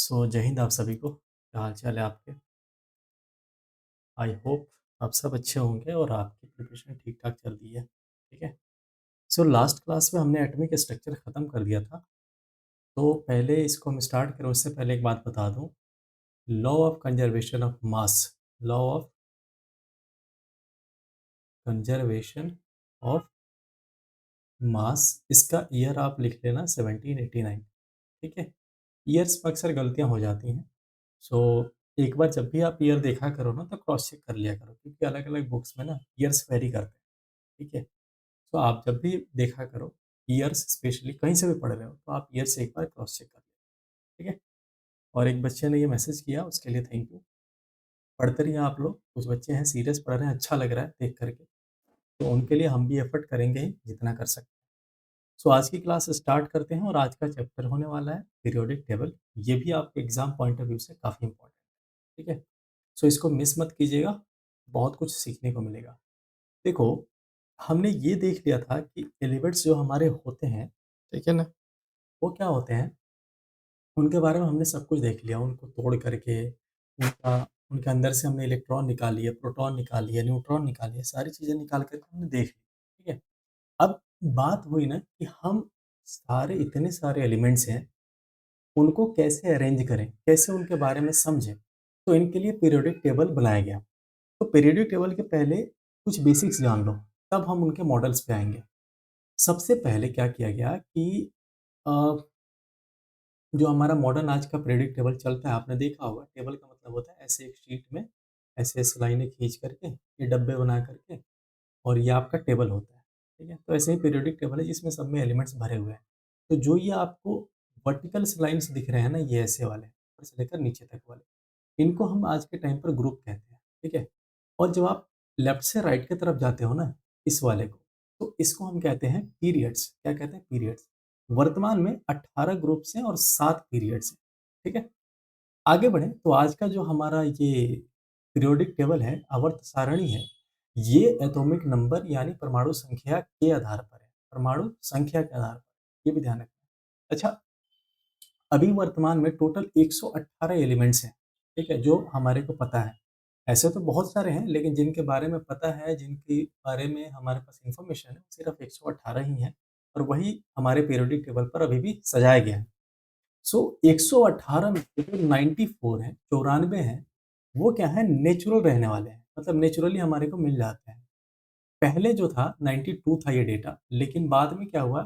जय हिंद आप सभी को। क्या हाल-चाल है आपके? आई होप आप सब अच्छे होंगे और आपकी प्रिपरेशन ठीक-ठाक चल रही है, ठीक है? लास्ट क्लास में हमने एटॉमिक स्ट्रक्चर खत्म कर दिया था, तो पहले इसको हम स्टार्ट करें उससे पहले एक बात बता दूँ, law of conservation of mass law of conservation of mass इसका ईयर आप लिख लेना 1789, ठीक है? ईयर्स में अक्सर गलतियाँ हो जाती हैं। सो एक बार जब भी आप ईयर देखा करो ना तो क्रॉस चेक कर लिया करो क्योंकि अलग-अलग बुक्स में ना ईयर्स वेरी करते हैं, ठीक है? तो आप जब भी देखा करो, ईयर्स स्पेशली कहीं से भी पढ़ रहे हो, तो आप ईयर्स एक बार क्रॉस चेक कर लें, ठीक है? और एक बच्चे ने ये मैसेज किया, उसके लिए थैंक यू। पढ़ते रहिए आप लोग, कुछ बच्चे हैं सीरियस पढ़ रहे हैं, अच्छा लग रहा है देख कर के, तो उनके लिए हम भी एफर्ट करेंगे ही, जितना कर सकते हैं। आज की क्लास स्टार्ट करते हैं और आज का चैप्टर होने वाला है पीरियोडिक टेबल। ये भी आपके एग्ज़ाम पॉइंट ऑफ व्यू से काफ़ी इम्पोर्टेंट है, ठीक है? इसको मिस मत कीजिएगा, बहुत कुछ सीखने को मिलेगा। देखो, हमने ये देख लिया था कि एलिमेंट्स जो हमारे होते हैं, ठीक है ना? वो क्या होते हैं, उनके बारे में हमने सब कुछ देख लिया, उनको तोड़ करके, उनके अंदर से हमने इलेक्ट्रॉन निकाल लिए, प्रोटॉन निकाल लिए, न्यूट्रॉन निकाल लिए, सारी चीज़ें निकाल कर के हमने देख ली, ठीक है? अब बात हुई ना कि हम सारे इतने सारे एलिमेंट्स हैं, उनको कैसे अरेंज करें, कैसे उनके बारे में समझें? तो इनके लिए पीरियोडिक टेबल बनाया गया। तो पीरियोडिक टेबल के पहले कुछ बेसिक्स जान लो, तब हम उनके मॉडल्स पे आएँगे। सबसे पहले क्या किया गया कि अ, जो हमारा मॉडर्न आज का पीरियोडिक टेबल चलता है, आपने देखा होगा, टेबल का मतलब होता है ऐसे एक शीट में ऐसे-ऐसे लाइनें खींच करके, ये डब्बे बना करके और ये आपका टेबल होता है, ठीक है? तो ऐसे ही पीरियोडिक टेबल है जिसमें सब में एलिमेंट्स भरे हुए हैं। तो जो ये आपको वर्टिकल लाइन्स दिख रहे हैं ना, ये ऐसे वाले, ऊपर से लेकर नीचे तक वाले, इनको हम आज के टाइम पर ग्रुप कहते हैं, ठीक है? और जब आप लेफ्ट से राइट की तरफ जाते हो ना, इस वाले को, तो इसको हम कहते हैं पीरियड्स। क्या कहते हैं? पीरियड्स। वर्तमान में 18 ग्रुप्स हैं और 7 पीरियड्स हैं, ठीक है? आगे बढ़ें तो आज का जो हमारा ये पीरियोडिक टेबल है, आवर्त सारणी है, ये एटॉमिक नंबर यानी परमाणु संख्या के आधार पर है, परमाणु संख्या के आधार पर, ये भी ध्यान रखना। अच्छा, अभी वर्तमान में टोटल 118 एलिमेंट्स हैं, ठीक है? जो हमारे को पता है। ऐसे तो बहुत सारे हैं, लेकिन जिनके बारे में पता है, जिनके बारे में हमारे पास इन्फॉर्मेशन है, सिर्फ़ 118 ही हैं और वही हमारे पीरियोडिक टेबल पर अभी भी सजाया गया है। 118 में से जो 94 हैं, 94 हैं, वो क्या है, नेचुरल रहने वाले हैं, मतलब नेचुरली हमारे को मिल जाते हैं। पहले जो था 92 था ये डेटा, लेकिन बाद में क्या हुआ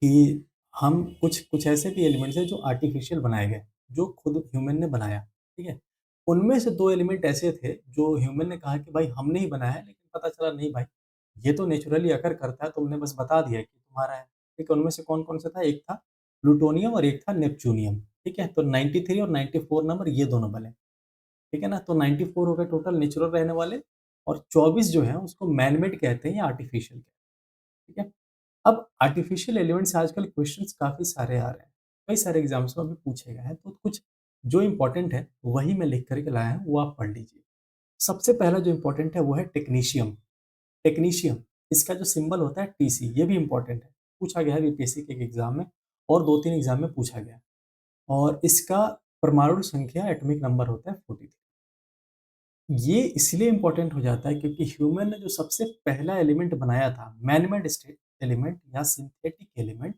कि हम कुछ कुछ ऐसे भी एलिमेंट्स हैं जो आर्टिफ़िशियल बनाए गए, जो खुद ह्यूमन ने बनाया, ठीक है? उनमें से 2 एलिमेंट ऐसे थे जो ह्यूमन ने कहा कि भाई हमने ही बनाया है, लेकिन पता चला नहीं भाई, ये तो नेचुरली अकर करता है, तुमने बस बता दिया कि तुम्हारा है। ठीक है, उनमें से कौन-कौन सा था? एक था प्लूटोनियम और एक था नेपच्यूनियम, ठीक है? तो 93 और 94 नंबर ये दोनों बने, ठीक है ना? तो 94 हो गए टोटल नेचुरल रहने वाले और 24 जो हैं उसको मैन मेड कहते हैं या आर्टिफ़िशियल, ठीक है? अब आर्टिफ़िशियल एलिमेंट्स से आजकल क्वेश्चंस काफ़ी सारे आ रहे हैं। कई सारे एग्ज़ाम्स में भी पूछे गए हैं, तो कुछ जो इम्पोर्टेंट है, वही मैं लिख कर के लाया हूँ, वो आप पढ़ लीजिए। सबसे पहला जो इम्पोर्टेंट है, वो है टेक्नीशियम। टेक्नीशियम, इसका जो सिंबल होता है टीसी, ये भी इम्पोर्टेंट है। पूछा गया है यूपीएससी के एक एग्ज़ाम में और 2-3 एग्ज़ाम में पूछा गया है और इसका परमाणु संख्या एटॉमिक नंबर होता है 43। ये इसलिए इम्पोर्टेंट हो जाता है क्योंकि ह्यूमन ने जो सबसे पहला एलिमेंट बनाया था, मैन मेड स्टेट एलिमेंट या सिंथेटिक एलिमेंट,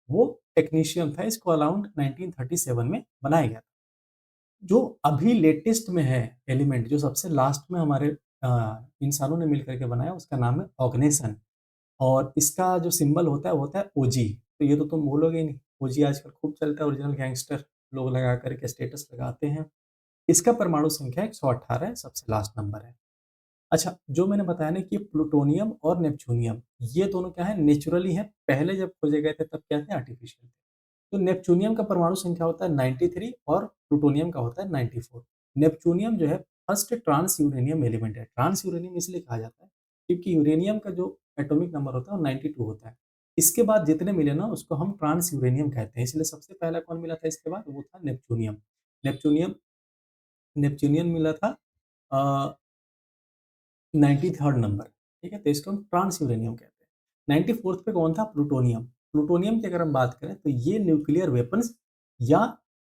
वो टेक्नीशियम था। इसको अराउंड 1937 में बनाया गया था। जो अभी लेटेस्ट में है एलिमेंट, जो सबसे लास्ट में हमारे इंसानों ने मिलकर के बनाया, उसका नाम है ऑर्गेनाइजेशन और इसका जो सिंबल होता है वो होता है ओजी। तो ये तो तुम भूलोगे ही नहीं। ओजी आजकल खूब चलता है, ओरिजिनल गैंगस्टर लोग लगा करके स्टेटस लगाते हैं। इसका परमाणु संख्या 118 है, सबसे लास्ट नंबर है। अच्छा, जो मैंने बताया ना कि प्लूटोनियम और नेपच्यूनियम, ये दोनों क्या है, नेचुरली हैं। पहले जब खोजे गए थे तब क्या थे, आर्टिफिशियल थे। तो नेपच्यूनियम का परमाणु संख्या होता है 93 और प्लूटोनियम का होता है 94। नेपच्यूनियम जो है फर्स्ट ट्रांस यूरेनियम एलिमेंट है। ट्रांस यूरेनियम इसलिए कहा जाता है क्योंकि यूरेनियम का जो एटॉमिक नंबर होता है वो 92 होता है। इसके बाद जितने मिले ना उसको हम ट्रांस यूरेनियम कहते हैं। इसलिए सबसे पहला कौन मिला था इसके बाद, वो था नेपच्यूनियम। नेपच्यूनियम नेपच्यूनियम मिला था अ 93rd नंबर, ठीक है? तो इसको हम ट्रांस यूरेनियम कहते हैं। 94th पे कौन था? प्लूटोनियम। प्लूटोनियम की अगर हम बात करें तो ये न्यूक्लियर वेपन्स या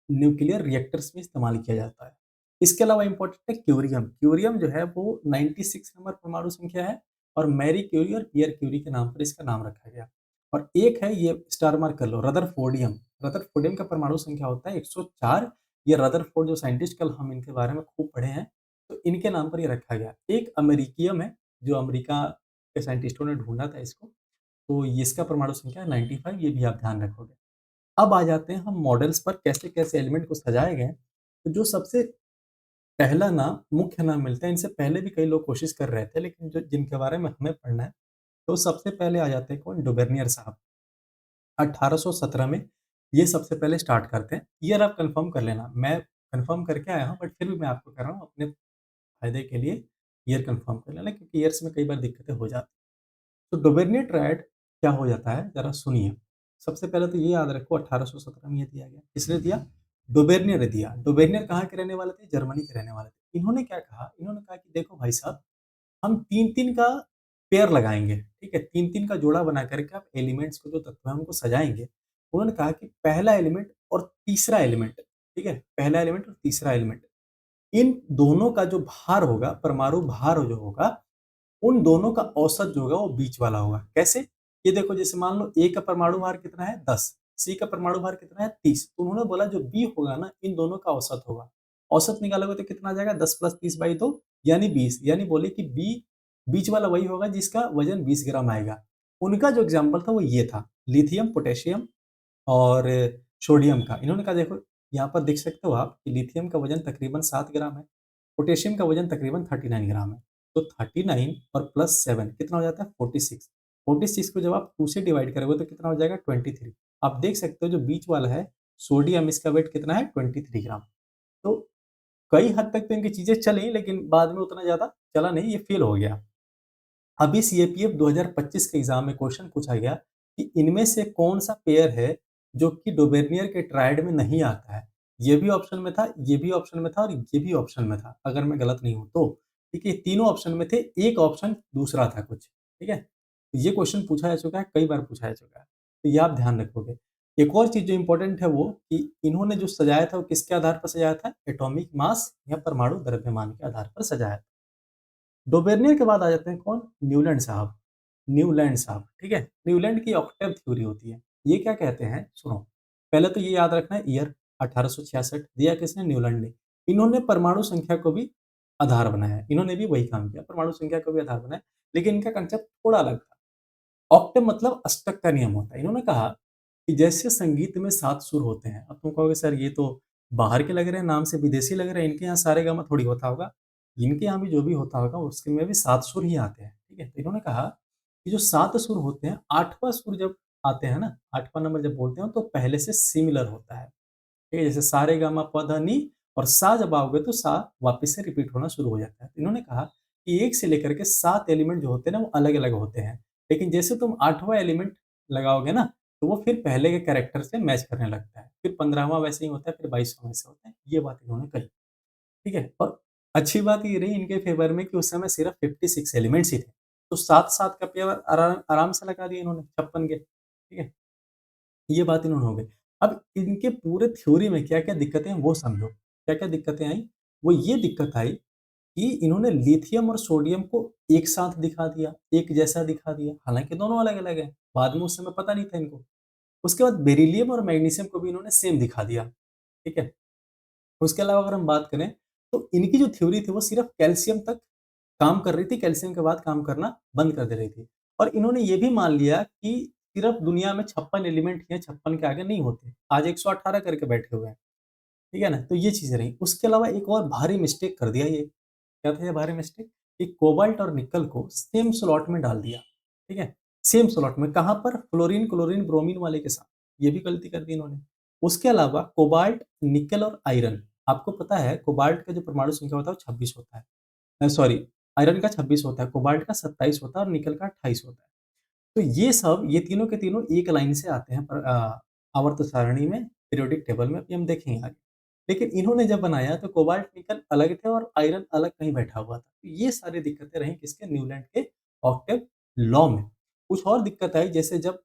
न्यूक्लियर रिएक्टर्स में इस्तेमाल किया जाता है। इसके अलावा इम्पोर्टेंट है क्यूरियम। क्यूरियम जो है वो 96 नंबर परमाणु संख्या है और मैरी क्यूरी और पियर क्यूरी के नाम पर इसका नाम रखा गया। और एक है, ये स्टार मार्क कर लो, रदरफोर्डियम। रदरफोर्डियम का परमाणु संख्या होता है 104। ये रदरफोर्ड जो साइंटिस्ट, कल हम इनके बारे में खूब पढ़े हैं, तो इनके नाम पर ये रखा गया। एक अमेरिकियम है, जो अमेरिका के साइंटिस्टों ने ढूँढा था इसको, तो ये इसका परमाणु संख्या है 95, ये भी आप ध्यान रखोगे। अब आ जाते हैं हम मॉडल्स पर, कैसे-कैसे एलिमेंट को सजाए गए हैं। तो जो सबसे पहला नाम, मुख्य नाम मिलता है, इनसे पहले भी कई लोग कोशिश कर रहे थे, लेकिन जो जिनके बारे में हमें पढ़ना है, तो सबसे पहले आ जाते हैं कौन? डुबेर्नियर साहब। 1817 में ये सबसे पहले स्टार्ट करते हैं। ईयर आप कन्फर्म कर लेना, मैं कन्फर्म करके आया हूँ, बट फिर भी मैं आपको कह रहा हूँ अपने फ़ायदे के लिए, ईयर कन्फर्म कर लेना, क्योंकि ईयर्स में कई बार दिक्कतें हो जाती हैं। तो डोबेर्नियर ट्रायड क्या हो जाता है, ज़रा सुनिए। सबसे पहले तो ये याद रखो, 1817 में ये दिया गया। किसने दिया? डोबेर्नियर ने दिया। डोबेर्नियर कहाँ के रहने वाले थे? जर्मनी के रहने वाले थे। इन्होंने क्या कहा? इन्होंने कहा कि देखो भाई साहब, हम 3-3 का पेयर लगाएँगे, ठीक है? 3-3 का जोड़ा बना करके आप एलिमेंट्स को, जो तत्व हैं, उनको सजाएँगे। उन्होंने कहा कि पहला एलिमेंट और तीसरा एलिमेंट, ठीक है? पहला एलिमेंट और तीसरा एलिमेंट, इन दोनों का जो भार होगा, परमाणु भार जो होगा, उन दोनों का औसत जो होगा वो बीच वाला होगा। कैसे? ये देखो, जैसे मान लो A का परमाणु भार कितना है? 10, C का परमाणु भार कितना है? 30। तो उन्होंने बोला जो B होगा ना, इन दोनों का औसत होगा। औसत निकालोगे तो कितना आ जाएगा? 10 प्लस 30 बाई 2 यानी 20। यानी बोले कि B बीच वाला वही होगा जिसका वज़न 20 ग्राम आएगा। उनका जो एग्ज़ाम्पल था वो ये था, लिथियम, पोटेशियम और सोडियम का। इन्होंने कहा देखो, यहाँ पर देख सकते हो आप कि लिथियम का वज़न तकरीबन 7 ग्राम है, पोटेशियम का वज़न तकरीबन 39 ग्राम है। तो 39 और प्लस 7 कितना हो जाता है? 46। 46 को जब आप 2 से डिवाइड करोगे तो कितना हो जाएगा? 23। आप देख सकते हो जो बीच वाला है सोडियम, इसका वेट कितना है? 23 ग्राम। तो कई हद तक तो इनकी चीज़ें चली, लेकिन बाद में उतना ज़्यादा चला नहीं, ये फेल हो गया। अभी सीएपीएफ 2025 के एग्ज़ाम में क्वेश्चन पूछा गया कि इनमें से कौन-सा पेयर है जो कि डोबेर्नियर के ट्रायड में नहीं आता है? ये भी ऑप्शन में था, ये भी ऑप्शन में था और ये भी ऑप्शन में था, अगर मैं गलत नहीं हूँ तो। ठीक है, तीनों ऑप्शन में थे, एक ऑप्शन दूसरा था कुछ, ठीक है? ये क्वेश्चन पूछा जा चुका है, कई बार पूछा जा चुका है, तो ये आप ध्यान रखोगे। एक और चीज़ जो इम्पोर्टेंट है वो कि इन्होंने जो सजाया था वो किसके आधार पर सजाया था? एटॉमिक मास या परमाणु द्रव्यमान के आधार पर सजाया था। डोबेर्नियर के बाद आ जाते हैं कौन? न्यूलैंड साहब। न्यूलैंड साहब, ठीक है? न्यूलैंड की ऑक्टेव थ्योरी होती है। ये क्या कहते हैं? सुनो, पहले तो ये याद रखना है, ईयर 1866 दिया किसने? न्यूलैंड ने। इन्होंने परमाणु संख्या को भी आधार बनाया है। इन्होंने भी वही काम किया, परमाणु संख्या को भी आधार बनाया, लेकिन इनका कांसेप्ट थोड़ा अलग था। ऑक्टेव मतलब अष्टक का नियम होता है। इन्होंने कहा कि जैसे संगीत में 7 सुर होते हैं। अब तुम कहोगे सर ये तो बाहर के लग रहे हैं, नाम से विदेशी लग रहे हैं, इनके यहाँ सारेगामा थोड़ी होता होगा। इनके यहाँ भी जो भी होता होगा उसके में भी 7 सुर ही आते हैं, ठीक है? तो इन्होंने कहा कि जो 7 सुर होते हैं, 8वाँ सुर जब आते हैं ना, 8वाँ नंबर जब बोलते हैं तो पहले से सिमिलर होता है। ठीक है? जैसे सारेगामा पध नि, और सा जब आओगे तो सा वापस से रिपीट होना शुरू हो जाता है। तो इन्होंने कहा कि 1 से लेकर के 7 एलिमेंट जो होते हैं ना वो अलग-अलग होते हैं। लेकिन जैसे तुम 8वाँ एलिमेंट लगाओगे ना, तो वो फिर पहले के कैरेक्टर से मैच करने लगता है। फिर 15वाँ वैसे ही होता है, फिर 22वाँ वैसे होता है। ये बात इन्होंने कही, ठीक है? और अच्छी बात ये रही इनके फेवर में कि उस समय सिर्फ 56 एलिमेंट्स ही थे। तो 7-7 का पेयर आराम से लगा दिए इन्होंने 56 के, ठीक है? ये बात इन्होंने हो गई। अब इनके पूरे थ्योरी में क्या-क्या दिक्कतें हैं वो समझो। क्या-क्या दिक्कतें आई? वो ये दिक्कत आई कि इन्होंने लिथियम और सोडियम को एक साथ दिखा दिया, एक जैसा दिखा दिया, हालाँकि दोनों अलग-अलग हैं। बाद में उस समय पता नहीं था इनको। उसके बाद बेरिलियम और मैग्नीशियम को भी इन्होंने सेम दिखा दिया, ठीक है? उसके अलावा अगर हम बात करें, तो इनकी जो थ्योरी थी वो सिर्फ़ कैल्शियम तक काम कर रही थी, कैल्शियम के बाद काम करना बंद कर दे रही थी। और इन्होंने ये भी मान लिया कि सिर्फ़ दुनिया में 56 एलिमेंट ही हैं, 56 के आगे नहीं होते। आज 118 करके बैठे हुए हैं, ठीक है ना? तो ये चीज़ें रहीं। उसके अलावा एक और भारी मिस्टेक कर दिया ये, क्या था ये भारी मिस्टेक? कि कोबाल्ट और निकल को सेम स्लॉट में डाल दिया, ठीक है? सेम स्लॉट में, कहाँ पर? फ्लोरीन, क्लोरीन, ब्रोमीन वाले के साथ, ये भी गलती कर दी इन्होंने। उसके अलावा कोबाल्ट, निकल और आयरन, आपको पता है कोबाल्ट का जो परमाणु संख्या होता है वो 26 होता है। सॉरी, आयरन का 26 होता है, कोबाल्ट का 27 होता है और निकल का 28 होता है। तो ये सब, ये तीनों के तीनों एक लाइन से आते हैं आवर्त सारणी में, पीरियोडिक टेबल में, अभी हम देखेंगे आगे। लेकिन इन्होंने जब बनाया तो कोबाल्ट, निकल अलग थे और आयरन अलग कहीं बैठा हुआ था। तो ये सारी दिक्कतें रहीं किसके? न्यूलैंड के ऑक्टेव लॉ में। कुछ और दिक्कत आई, जैसे जब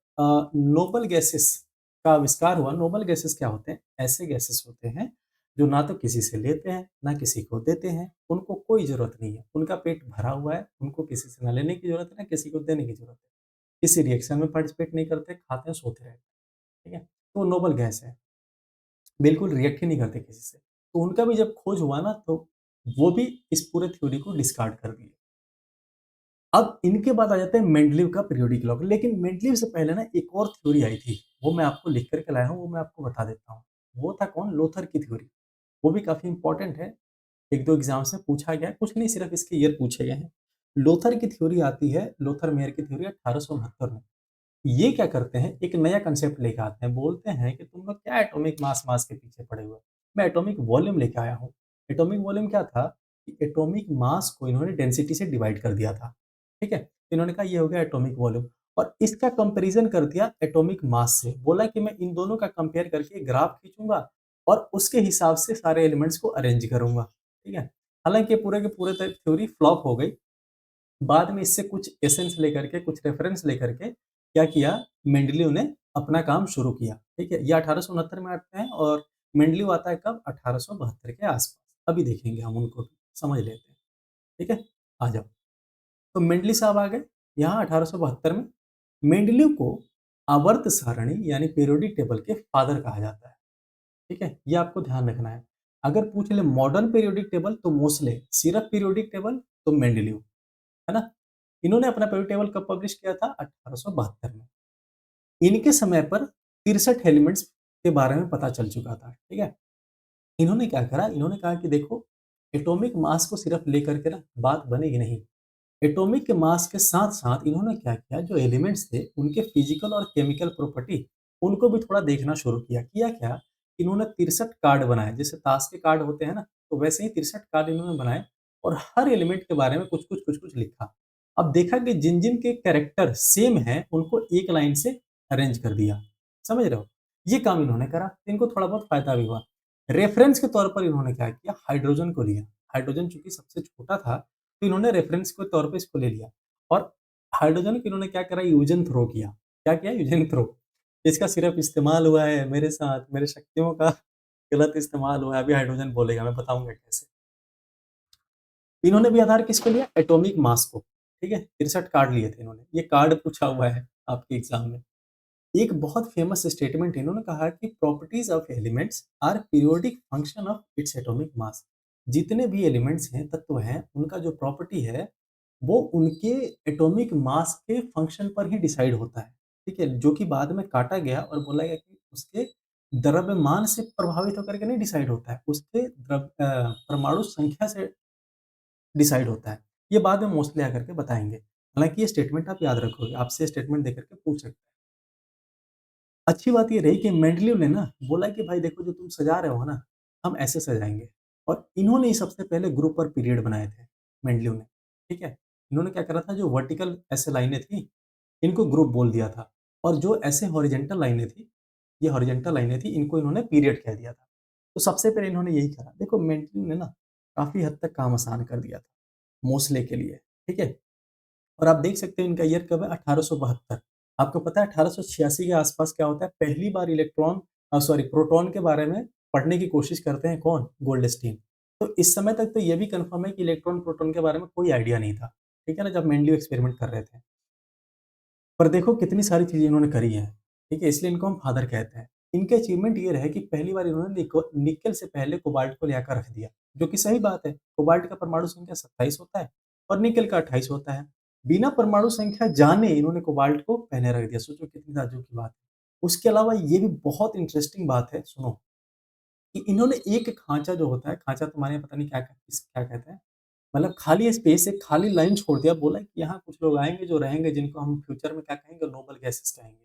नोबल गैसेस का आविष्कार हुआ। नोबल गैसेस क्या होते हैं? ऐसे गैसेस होते हैं जो ना तो किसी से लेते हैं, ना किसी को देते हैं। उनको कोई ज़रूरत नहीं है, उनका पेट भरा हुआ है, उनको किसी से ना लेने की ज़रूरत है, ना किसी को देने की ज़रूरत है। किसी रिएक्शन में पार्टिसिपेट नहीं करते, खाते हैं, सोते रहते हैं, ठीक है? तो नोबल गैस है, बिल्कुल रिएक्ट ही नहीं करते किसी से। तो उनका भी जब खोज हुआ ना, तो वो भी इस पूरे थ्योरी को डिस्कार्ड कर दिए। अब इनके बाद आ जाते हैं मेंडलीव का पीरियोडिक लॉग। लेकिन मेंडलीव से पहले ना एक और थ्योरी आई थी, वो मैं आपको लिख कर के लाया हूँ, वो मैं आपको बता देता हूँ। वो था कौन? लोथर की थ्योरी। वो भी काफ़ी इम्पोर्टेंट है, 1-2 एग्ज़ाम से पूछा गया है, कुछ नहीं सिर्फ़ इसके ईयर पूछे गए हैं। लोथर की थ्योरी आती है, लोथर-मेयर की थ्योरी 1869 में। ये क्या करते हैं, एक नया कांसेप्ट लेके आते हैं, बोलते हैं कि तुम लोग क्या एटॉमिक मास के पीछे पड़े हुए हो? मैं एटॉमिक वॉल्यूम लेके आया हूँ। एटॉमिक वॉल्यूम क्या था कि एटॉमिक मास को इन्होंने डेंसिटी से डिवाइड कर दिया था, ठीक है? इन्होंने कहा ये हो गया एटॉमिक वॉल्यूम और इसका कंपैरिज़न कर दिया एटॉमिक मास से। बोला कि मैं इन दोनों का कंपेयर करके ग्राफ खींचूँगा और उसके हिसाब से सारे एलिमेंट्स को अरेंज करूँगा, ठीक है? हालाँकि पूरे के पूरे थ्योरी फ्लॉप हो गई। बाद में इससे कुछ एसेंस लेकर के, कुछ रेफरेंस लेकर के क्या किया, मेंडलीव ने अपना काम शुरू किया, ठीक है? ये 1869 में आते हैं और मेंडलीव आता है कब? 1872 के आस-पास। अभी देखेंगे हम उनको भी, समझ लेते हैं, ठीक है? आ जाओ। तो मेंडलीव साहब आ गए, यहाँ 1872 में। मेंडलीव को आवर्त सारणी यानी पीरियोडिक टेबल के फादर कहा जाता है, ठीक है? ये आपको ध्यान रखना है। अगर पूछ ले मॉडर्न पीरियोडिक टेबल तो मोस्ले, सिर्फ पीरियोडिक टेबल तो मेंडलीव, है ना? इन्होंने अपना पीरियोडिक टेबल कब पब्लिश किया था? 1872 में। इनके समय पर 63 एलिमेंट्स के बारे में पता चल चुका था, ठीक है? इन्होंने क्या करा, इन्होंने कहा कि देखो, एटॉमिक मास को सिर्फ लेकर के ना बात बनेगी नहीं। एटॉमिक के मास के साथ-साथ इन्होंने क्या किया, जो एलिमेंट्स थे, उनके फिजिकल और केमिकल प्रॉपर्टी, उनको भी थोड़ा देखना शुरू किया। किया क्या? इन्होंने 63 कार्ड बनाए, जैसे ताश के कार्ड होते हैं ना, तो वैसे ही 63 कार्ड इन्होंने बनाए और हर एलिमेंट के बारे में कुछ-कुछ, कुछ-कुछ लिखा। अब देखा कि जिन-जिन के कैरेक्टर सेम हैं, उनको एक लाइन से अरेंज कर दिया। समझ रहे हो? ये काम इन्होंने करा, इनको थोड़ा बहुत फ़ायदा भी हुआ। रेफरेंस के तौर पर इन्होंने क्या किया, हाइड्रोजन को लिया। हाइड्रोजन चूँकि सबसे छोटा था, तो इन्होंने रेफरेंस के तौर पे इसको ले लिया और हाइड्रोजन को इन्होंने क्या करा, यूज़ एंड थ्रो किया। क्या किया? Use and throw. इसका सिर्फ इस्तेमाल हुआ है मेरे साथ, मेरे शक्तियों का गलत इस्तेमाल हुआ है, अभी हाइड्रोजन बोलेगा, मैं बताऊँगा कैसे। इन्होंने भी आधार किसको लिया? एटॉमिक मास को, ठीक है? 63 कार्ड लिए थे इन्होंने। ये कार्ड पूछा हुआ है आपके एग्ज़ाम में। एक बहुत फेमस स्टेटमेंट इन्होंने कहा कि properties of elements are periodic function of its atomic mass. जितने भी एलिमेंट्स हैं, तत्व हैं, उनका जो प्रॉपर्टी है, वो उनके एटॉमिक मास के फंक्शन पर ही डिसाइड होता है, ठीक है? जो कि बाद में काटा गया और बोला गया कि उसके द्रव्यमान से प्रभावित होकर के नहीं डिसाइड होता है, उसके परमाणु संख्या से डिसाइड होता है। ये बाद में मोस्टली आकर के बताएंगे। हालांकि ये स्टेटमेंट आप याद रखोगे, आपसे स्टेटमेंट देकर के पूछ सकते हैं। अच्छी बात ये रही कि मेंडलीव ने ना बोला कि भाई देखो, जो तुम सजा रहे हो ना, हम ऐसे सजाएँगे। और इन्होंने ही सबसे पहले ग्रुप और पीरियड बनाए थे, मेंडलीव ने, ठीक है? इन्होंने क्या करा था, जो वर्टिकल ऐसे लाइनें थी, इनको ग्रुप बोल दिया था और जो ऐसे हॉरिज़ॉन्टल लाइनें थी, ये हॉरिज़ॉन्टल लाइनें थी, इनको इन्होंने पीरियड कह दिया था। तो सबसे पहले इन्होंने यही करा। देखो, मेंडलीव ने ना काफ़ी हद तक काम आसान कर दिया था, मोस्ले के लिए, ठीक है? और आप देख सकते हैं इनका ईयर कब है, 1872। आपको पता है 1886 के आसपास क्या होता है, पहली बार प्रोटॉन के बारे में पढ़ने की कोशिश करते हैं कौन? गोल्डस्टीन। तो इस समय तक तो ये भी कन्फर्म है कि इलेक्ट्रॉन प्रोटॉन के बारे में कोई आइडिया नहीं था, ठीक है ना? जब मेंडलीव एक्सपेरिमेंट कर रहे थे। पर देखो कितनी सारी चीज़ें इन्होंने करी हैं, ठीक है? इसलिए इनको हम फादर कहते हैं। इनके अचीवमेंट ये रहे कि पहली बार इन्होंने निकेल से पहले कोबाल्ट को ले आकर रख दिया, जो कि सही बात है। कोबाल्ट का परमाणु संख्या 27 होता है और निकेल का 28 होता है। बिना परमाणु संख्या जाने इन्होंने कोबाल्ट को पहले रख दिया, सोचो कितनी ताज्जुब की बात है। उसके अलावा ये भी बहुत इंटरेस्टिंग बात है, सुनो, कि इन्होंने एक खाँचा जो होता है, खाँचा तुम्हारे यहाँ पता नहीं क्या कहते हैं? मतलब खाली स्पेस, एक खाली लाइन छोड़ दिया, बोला कि यहाँ कुछ लोग आएँगे जो रहेंगे, जिनको हम फ्यूचर में क्या कहेंगे, नोबल गैसेज़ कहेंगे।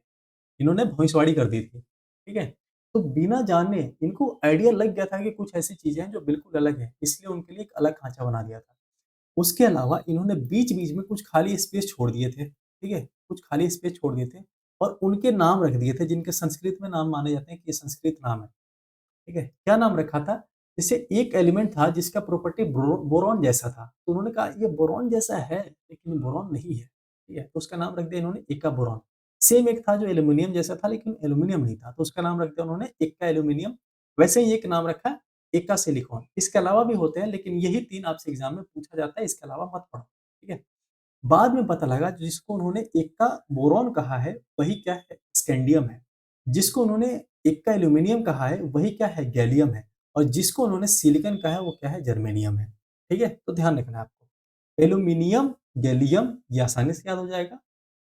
इन्होंने भविष्यवाणी कर दी थी, ठीक है? तो बिना जाने इनको आइडिया लग गया था कि कुछ ऐसी चीज़ें हैं जो बिल्कुल अलग हैं, इसलिए उनके लिए एक अलग खाँचा बना दिया था। उसके अलावा इन्होंने बीच-बीच में कुछ खाली स्पेस छोड़ दिए थे, ठीक है? कुछ खाली स्पेस छोड़ दिए थे और उनके नाम रख दिए थे, जिनके संस्कृत में नाम माने जाते हैं कि ये संस्कृत नाम है। ठीक है? क्या नाम रखा था? जैसे एक एलिमेंट था जिसका प्रॉपर्टी बोरॉन जैसा था, तो उन्होंने कहा ये बोरॉन जैसा है, लेकिन बोरॉन नहीं है, ठीक है? तो उसका नाम रख दिया इन्होंने एका बोरॉन। सेम एक था जो एल्यूमीनियम जैसा था लेकिन एल्यूमीनियम नहीं था, तो उसका नाम रख दिया उन्होंने एक्का एल्यूमीनियम। वैसे ही एक नाम रखा एक्का सिलिकॉन। इसके अलावा भी होते हैं लेकिन यही 3 आपसे एग्ज़ाम में पूछा जाता है, इसके अलावा मत पढ़ो, ठीक है? बाद में पता लगा जिसको उन्होंने एक्का बोरॉन कहा है, वही क्या है? स्कैंडियम है। जिसको उन्होंने एक्का एल्यूमीनियम कहा है, वही क्या है? गैलियम है। और जिसको उन्होंने सिलिकॉन कहा है, वो क्या है? जर्मेनियम है। ठीक है? तो ध्यान रखना है आपको। एल्यूमीनियम, गैलियम ये आसानी से याद हो जाएगा।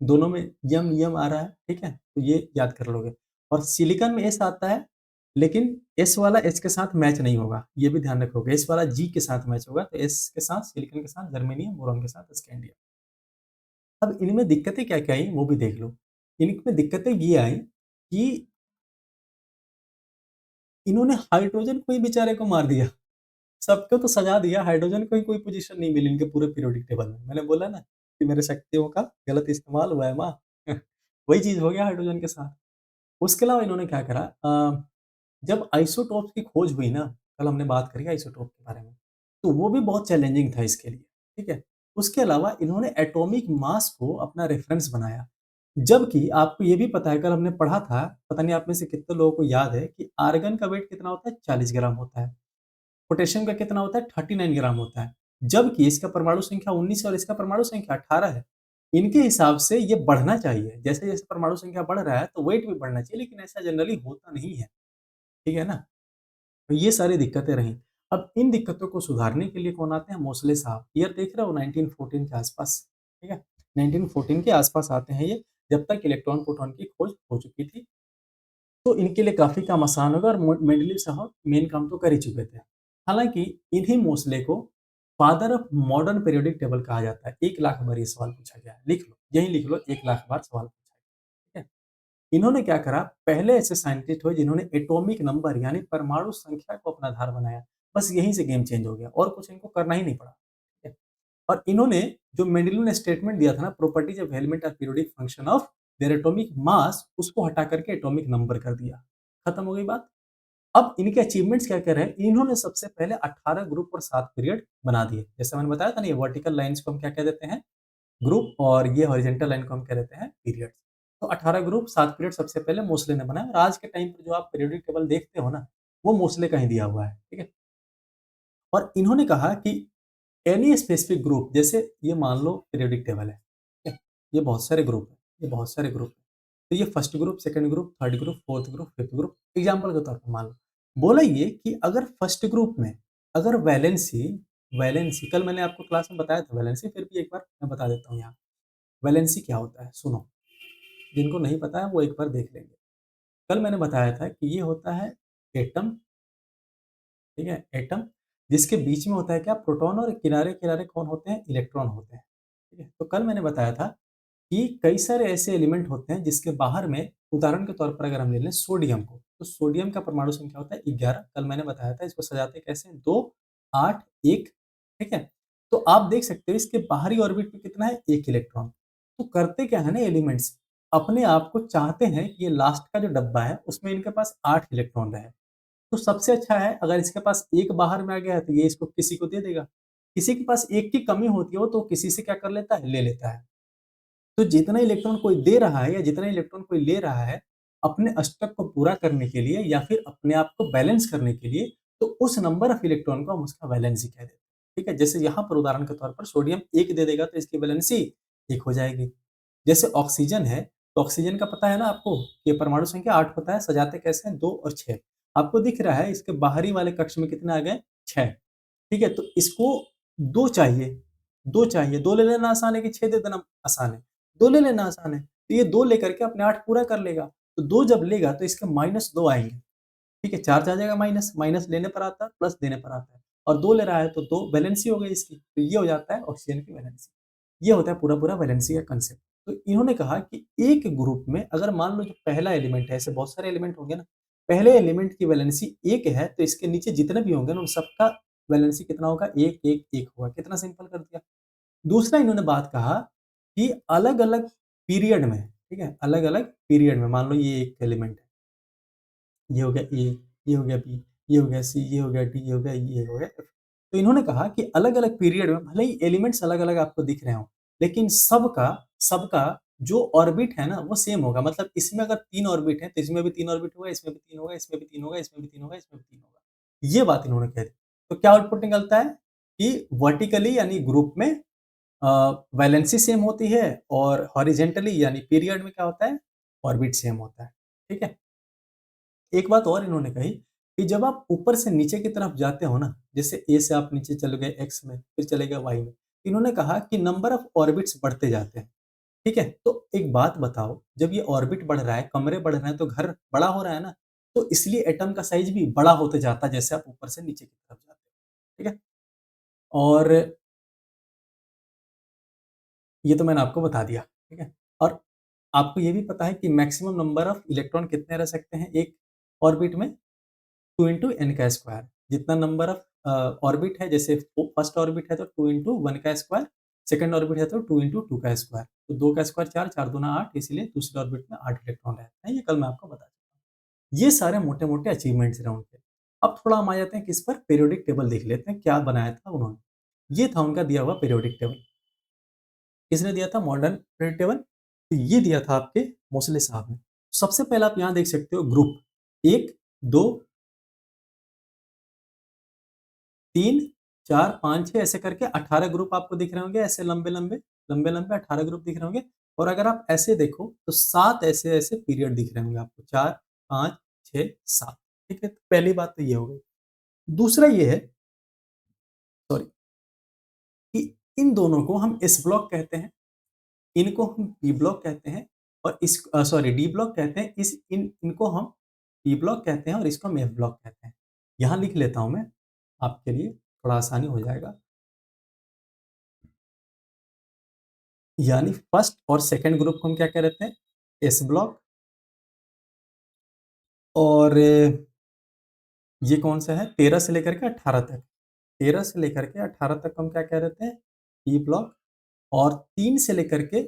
दोनों में यम यम आ रहा है, ठीक है? तो ये याद कर लोगे। और सिलिकॉन में एस आता है, लेकिन एस वाला एच के साथ मैच नहीं होगा, ये भी ध्यान रखोगे। एस वाला जी के साथ मैच होगा, तो एस के साथ सिलिकॉन के साथ जर्मेनियम, बोरॉन के साथ स्कैंडियम। अब इनमें दिक्कतें क्या-क्या आई वो भी देख लो। इनमें दिक्कतें ये आई कि इन्होंने हाइड्रोजन को ही बेचारे को मार दिया। सबको तो सजा दिया, हाइड्रोजन को ही कोई पोज़ीशन नहीं मिली इनके पूरे पीरियोडिक टेबल में। मैंने बोला ना कि मेरे शक्तियों का गलत इस्तेमाल हुआ है माँ। वही चीज़ हो गया हाइड्रोजन के साथ। उसके अलावा इन्होंने क्या करा जब आइसोटोप्स की खोज हुई ना, कल हमने बात करी आइसोटोप के बारे में, तो वो भी बहुत चैलेंजिंग था इसके लिए, ठीक है? उसके अलावा इन्होंने एटॉमिक मास को अपना रेफ़रेंस बनाया। जबकि आपको ये भी पता है, कल हमने पढ़ा था, पता नहीं आप में से कितने लोगों को याद है कि आर्गन का वेट कितना होता है? 40 ग्राम होता है। पोटेशियम का कितना होता है? 39 ग्राम होता है। जबकि इसका परमाणु संख्या 19 है और इसका परमाणु संख्या 18 है। इनके हिसाब से ये बढ़ना चाहिए। जैसे-जैसे परमाणु संख्या बढ़ रहा है, तो वेट भी बढ़ना चाहिए, लेकिन ऐसा जनरली होता नहीं है। ठीक है ना? तो ये सारी दिक्कतें रहीं। अब इन दिक्कतों को सुधारने के लिए कौन आते हैं? मोसले साहब। ईयर देख रहे हो 1914 के आसपास, ठीक है? 1914 के आसपास आते हैं ये, जब तक इलेक्ट्रॉन, प्रोटॉन की खोज हो चुकी थी। तो इनके लिए काफ़ी काम आसान होगा और मेंडलीव साहब मेन काम तो कर ही चुके थे। हालाँकि इन्हीं मोसले को father of modern periodic table कहा जाता है। 1 लाख बार ये सवाल पूछा गया है। लिख लो, यहीं लिख लो 1 लाख बार सवाल पूछा है, ठीक है? इन्होंने क्या करा, पहले ऐसे साइंटिस्ट हुए जिन्होंने एटॉमिक नंबर यानी परमाणु संख्या को अपना आधार बनाया। बस यहीं से गेम चेंज हो गया और कुछ इनको करना ही नहीं पड़ा। ठीक है? और इन्होंने जो मेंडेलिव ने स्टेटमेंट दिया था ना, properties of element are periodic function of their atomic mass, उसको हटा करके एटॉमिक नंबर कर दिया। खत्म हो गई बात। अब इनके अचीवमेंट्स क्या-क्या रहे, इन्होंने सबसे पहले 18 ग्रुप और 7 पीरियड बना दिए। जैसे मैंने बताया था ना, ये वर्टिकल लाइन्स को हम क्या कह देते हैं? ग्रुप, और ये हॉरिजॉन्टल लाइन को हम कह देते हैं पीरियड्स। तो 18 ग्रुप 7 पीरियड सबसे पहले मोस्ले ने बनाया और आज के टाइम पे जो आप पीरियोडिक टेबल देखते हो ना, वो मोस्ले का ही दिया हुआ है, ठीक है? और इन्होंने कहा कि एनी स्पेसिफिक ग्रुप, जैसे ये मान लो पीरियोडिक टेबल है, ठीक है? ये बहुत सारे ग्रुप हैं, ये बहुत सारे ग्रुप हैं। तो ये first group, second group, third group, fourth group, fifth group, example के तौर पे मान लो। बोला ये कि अगर फर्स्ट ग्रुप में अगर वैलेंसी वैलेंसी कल मैंने आपको क्लास में बताया था वैलेंसी, फिर भी एक बार मैं बता देता हूँ यहाँ। वैलेंसी क्या होता है? सुनो, जिनको नहीं पता है वो एक बार देख लेंगे। कल मैंने बताया था कि ये होता है एटम, ठीक है? एटम जिसके बीच में होता है क्या? प्रोटॉन, और किनारे-किनारे कौन होते हैं? इलेक्ट्रॉन होते हैं, ठीक है? तो कल मैंने बताया था कि कई सारे ऐसे एलिमेंट होते हैं जिसके बाहर में, उदाहरण के तौर पर अगर हम ले लें सोडियम को, तो सोडियम का परमाणु संख्या होता है 11। कल मैंने बताया था इसको सजाते कैसे हैं? 2, 8, 1, ठीक है? तो आप देख सकते हो इसके बाहरी ऑर्बिट में कितना है? 1 इलेक्ट्रॉन। तो करते क्या है ना एलिमेंट्स, अपने आप को चाहते हैं कि ये लास्ट का जो डब्बा है उसमें इनके पास 8 इलेक्ट्रॉन रहे। तो सबसे अच्छा है अगर इसके पास 1 बाहर में आ गया है तो ये इसको किसी को दे देगा। किसी के पास 1 की कमी होती है वो तो किसी से क्या कर लेता है? ले लेता है। तो जितना इलेक्ट्रॉन कोई दे रहा है या जितना इलेक्ट्रॉन कोई ले रहा है, अपने अष्टक को पूरा करने के लिए या फिर अपने आप को बैलेंस करने के लिए, तो उस नंबर ऑफ इलेक्ट्रॉन को हम उसका वैलेंसी कह देते हैं। ठीक है? जैसे यहाँ पर उदाहरण के तौर पर सोडियम 1 दे देगा तो इसकी वैलेंसी 1 हो जाएगी। जैसे ऑक्सीजन है, तो ऑक्सीजन का पता है ना आपको कि परमाणु संख्या 8 होता है, सजाते कैसे हैं? 2 और 6। आपको दिख रहा है इसके बाहरी वाले कक्ष में कितने आ गए? 6। ठीक है? तो इसको 2 चाहिए, 2 चाहिए, 2 ले लेना आसान है कि 6 दे देना आसान है? 2 ले लेना आसान है। तो ये 2 लेकर के अपने 8 पूरा कर लेगा। तो 2 जब लेगा तो इसके -2 आएँगे। ठीक है? चार्ज आ जाएगा माइनस, माइनस लेने पर आता है, प्लस देने पर आता है। और 2 ले रहा है तो 2 वैलेंसी हो गई इसकी। तो ये हो जाता है ऑक्सीजन की वैलेंसी। ये होता है पूरा-पूरा वैलेंसी का कांसेप्ट। तो इन्होंने कहा कि एक ग्रुप में अगर मान लो जो पहला एलिमेंट है, ऐसे बहुत सारे एलिमेंट होंगे ना, पहले एलिमेंट की वैलेंसी 1 है तो इसके नीचे जितने भी होंगे ना उन सबका वैलेंसी कितना होगा? 1, 1, 1 होगा। कितना सिंपल कर दिया। दूसरा इन्होंने बात कहा कि अलग-अलग पीरियड में, ठीक है? अलग-अलग पीरियड में मान लो ये एक एलिमेंट है, ये हो गया ए, ये हो गया बी, ये हो गया सी, ये हो गया डी, ये हो गया ई, ये हो गया एफ। तो इन्होंने कहा कि अलग-अलग पीरियड में भले ही एलिमेंट्स अलग-अलग आपको दिख रहे हों, लेकिन सबका सबका जो ऑर्बिट है ना वो सेम होगा, मतलब इसमें अगर 3 ऑर्बिट हैं तो इसमें भी 3 ऑर्बिट होगा, इसमें भी 3 होगा, इसमें भी 3 होगा, इसमें भी 3 होगा, इसमें भी 3 होगा। ये बात इन्होंने कह दी। तो क्या आउटपुट निकलता है कि वर्टिकली यानी ग्रुप में अ, वैलेंसी सेम होती है और हॉरिजेंटली यानी पीरियड में क्या होता है, ऑर्बिट सेम होता है। ठीक है? एक बात और इन्होंने कही कि जब आप ऊपर से नीचे की तरफ जाते हो ना, जैसे ए से आप नीचे चले गए एक्स में, फिर चले गए वाई में, इन्होंने कहा कि नंबर ऑफ ऑर्बिट्स बढ़ते जाते हैं। ठीक है? तो एक बात बताओ, जब ये ऑर्बिट बढ़ रहा है, कमरे बढ़ रहे हैं, तो घर बड़ा हो रहा है ना, तो इसलिए एटम का साइज़ भी बड़ा होते जाता है, जैसे आप ऊपर से नीचे की तरफ जाते हो। ठीक है? और ये तो मैंने आपको बता दिया। ठीक है? और आपको ये भी पता है कि मैक्सिमम नंबर ऑफ इलेक्ट्रॉन कितने रह सकते हैं एक ऑर्बिट में? 2 इंटू एन का स्क्वायर। जितना नंबर ऑफ ऑर्बिट है, जैसे फर्स्ट ऑर्बिट है तो 2 इंटू 1 का स्क्वायर, सेकंड ऑर्बिट है तो 2 इंटू 2 का स्क्वायर। तो 2 का स्क्वायर 4, 4 दूना 8, इसलिए दूसरे ऑर्बिट में 8 इलेक्ट्रॉन रहते हैं। ये कल मैं आपको बता चुका हूँ। ये सारे मोटे-मोटे अचीवमेंट्स रहे उनके। अब थोड़ा हम आ जाते हैं किस पर, पीरियोडिक टेबल देख लेते हैं, क्या बनाया था उन्होंने। ये था उनका दिया हुआ पीरियोडिक टेबल। किसने दिया था? Modern periodic table. तो ये दिया था आपके मोसले साहब ने। सबसे पहले आप यहाँ देख सकते हो ग्रुप 1, 2, 3, 4, 5, 6 ऐसे करके 18 ग्रुप आपको दिख रहे होंगे, ऐसे लंबे-लंबे, लंबे-लंबे 18 ग्रुप दिख रहे होंगे। और अगर आप ऐसे देखो तो 7 ऐसे-ऐसे पीरियड दिख रहे होंगे आपको, 4, 5, 6, 7। ठीक है? तो पहली बात तो ये हो गई। दूसरा ये है, सॉरी, कि इन दोनों को हम एस ब्लॉक कहते हैं, इनको हम पी ब्लॉक कहते हैं, और सॉरी, डी ब्लॉक कहते हैं। इनको हम पी ब्लॉक कहते हैं और इसको हम एफ ब्लॉक कहते हैं। यहाँ लिख लेता हूँ मैं, आपके लिए थोड़ा आसानी हो जाएगा। यानी फर्स्ट और सेकंड ग्रुप को हम क्या कह देते हैं? S block. और ये कौन सा है? 13 से लेकर के 18 तक। 13 से लेकर के 18 तक हम क्या कह देते हैं? P block. और 3 से लेकर के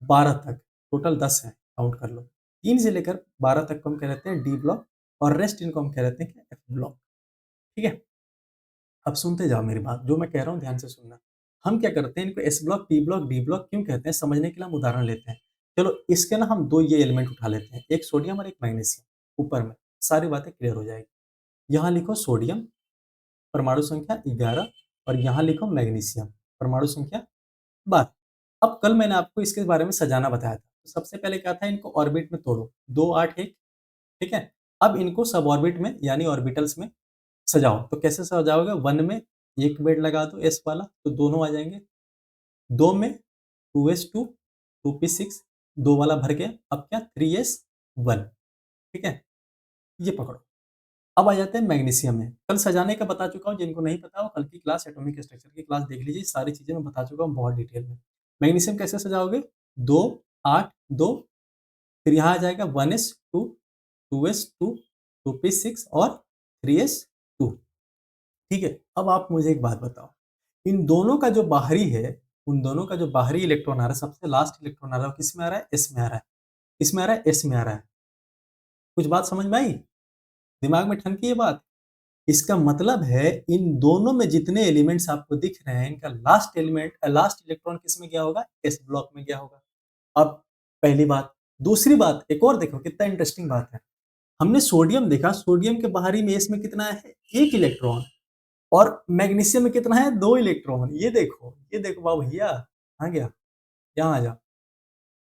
12 तक, टोटल 10 है, काउंट कर लो। 3 से लेकर 12 तक को हम कह देते हैं डी ब्लॉक, और रेस्ट इनको हम कह देते हैं क्या? F block. ठीक है? अब सुनते जाओ मेरी बात, जो मैं कह रहा हूँ ध्यान से सुनना। हम क्या करते हैं, इनको S block, P block, D block क्यों कहते हैं, समझने के लिए हम उदाहरण लेते हैं। चलो इसके ना हम 2 ये एलिमेंट उठा लेते हैं, एक सोडियम और एक मैग्नीशियम, ऊपर में, सारी बातें क्लियर हो जाएगी। यहाँ लिखो सोडियम, परमाणु संख्या 11, और यहाँ लिखो मैग्नीशियम, परमाणु संख्या 12। अब कल मैंने आपको इसके बारे में सजाना बताया था। तो सबसे पहले क्या था, इनको ऑर्बिट में तोड़ो, 2, 8, 1। ठीक है? अब इनको सब ऑर्बिट में यानी ऑर्बिटल्स में सजाओ। तो कैसे सजाओगे? 1 में एक बेड लगा दो एस वाला, तो दोनों आ जाएंगे। 2 में 2s2, 2p6, 2 वाला भर गया। अब क्या? 3s1। ठीक है? ये पकड़ो। अब आ जाते हैं मैग्नीशियम में। कल सजाने का बता चुका हूँ, जिनको नहीं पता वो कल की क्लास, एटॉमिक स्ट्रक्चर की क्लास देख लीजिए, सारी चीज़ें मैं बता चुका हूँ बहुत डिटेल में। मैग्नीशियम कैसे सजाओगे? 2, 8, 2, फिर यहाँ आ जाएगा 1s2, 2s2, 2p6 और 3s2। ठीक है? अब आप मुझे एक बात बताओ, इन दोनों का जो बाहरी है, उन दोनों का जो बाहरी इलेक्ट्रॉन आ रहा है, सबसे लास्ट इलेक्ट्रॉन आ रहा है, वो किसमें आ रहा है? एस में आ रहा है। किसमें आ रहा है? एस में आ रहा है। कुछ बात समझ में आई? दिमाग में ठनकी ये बात? इसका मतलब है इन दोनों में जितने एलिमेंट्स आपको दिख रहे हैं, इनका लास्ट इलेक्ट्रॉन किसमें गया होगा? एस ब्लॉक में गया होगा। अब पहली बात। दूसरी बात, एक और देखो कितना इंटरेस्टिंग बात है। हमने सोडियम देखा, सोडियम के बाहरी में एस में कितना है? 1 इलेक्ट्रॉन। और मैग्नीशियम में कितना है? 2 इलेक्ट्रॉन। ये देखो वाह भैया, आ गया, यहाँ आ जाओ।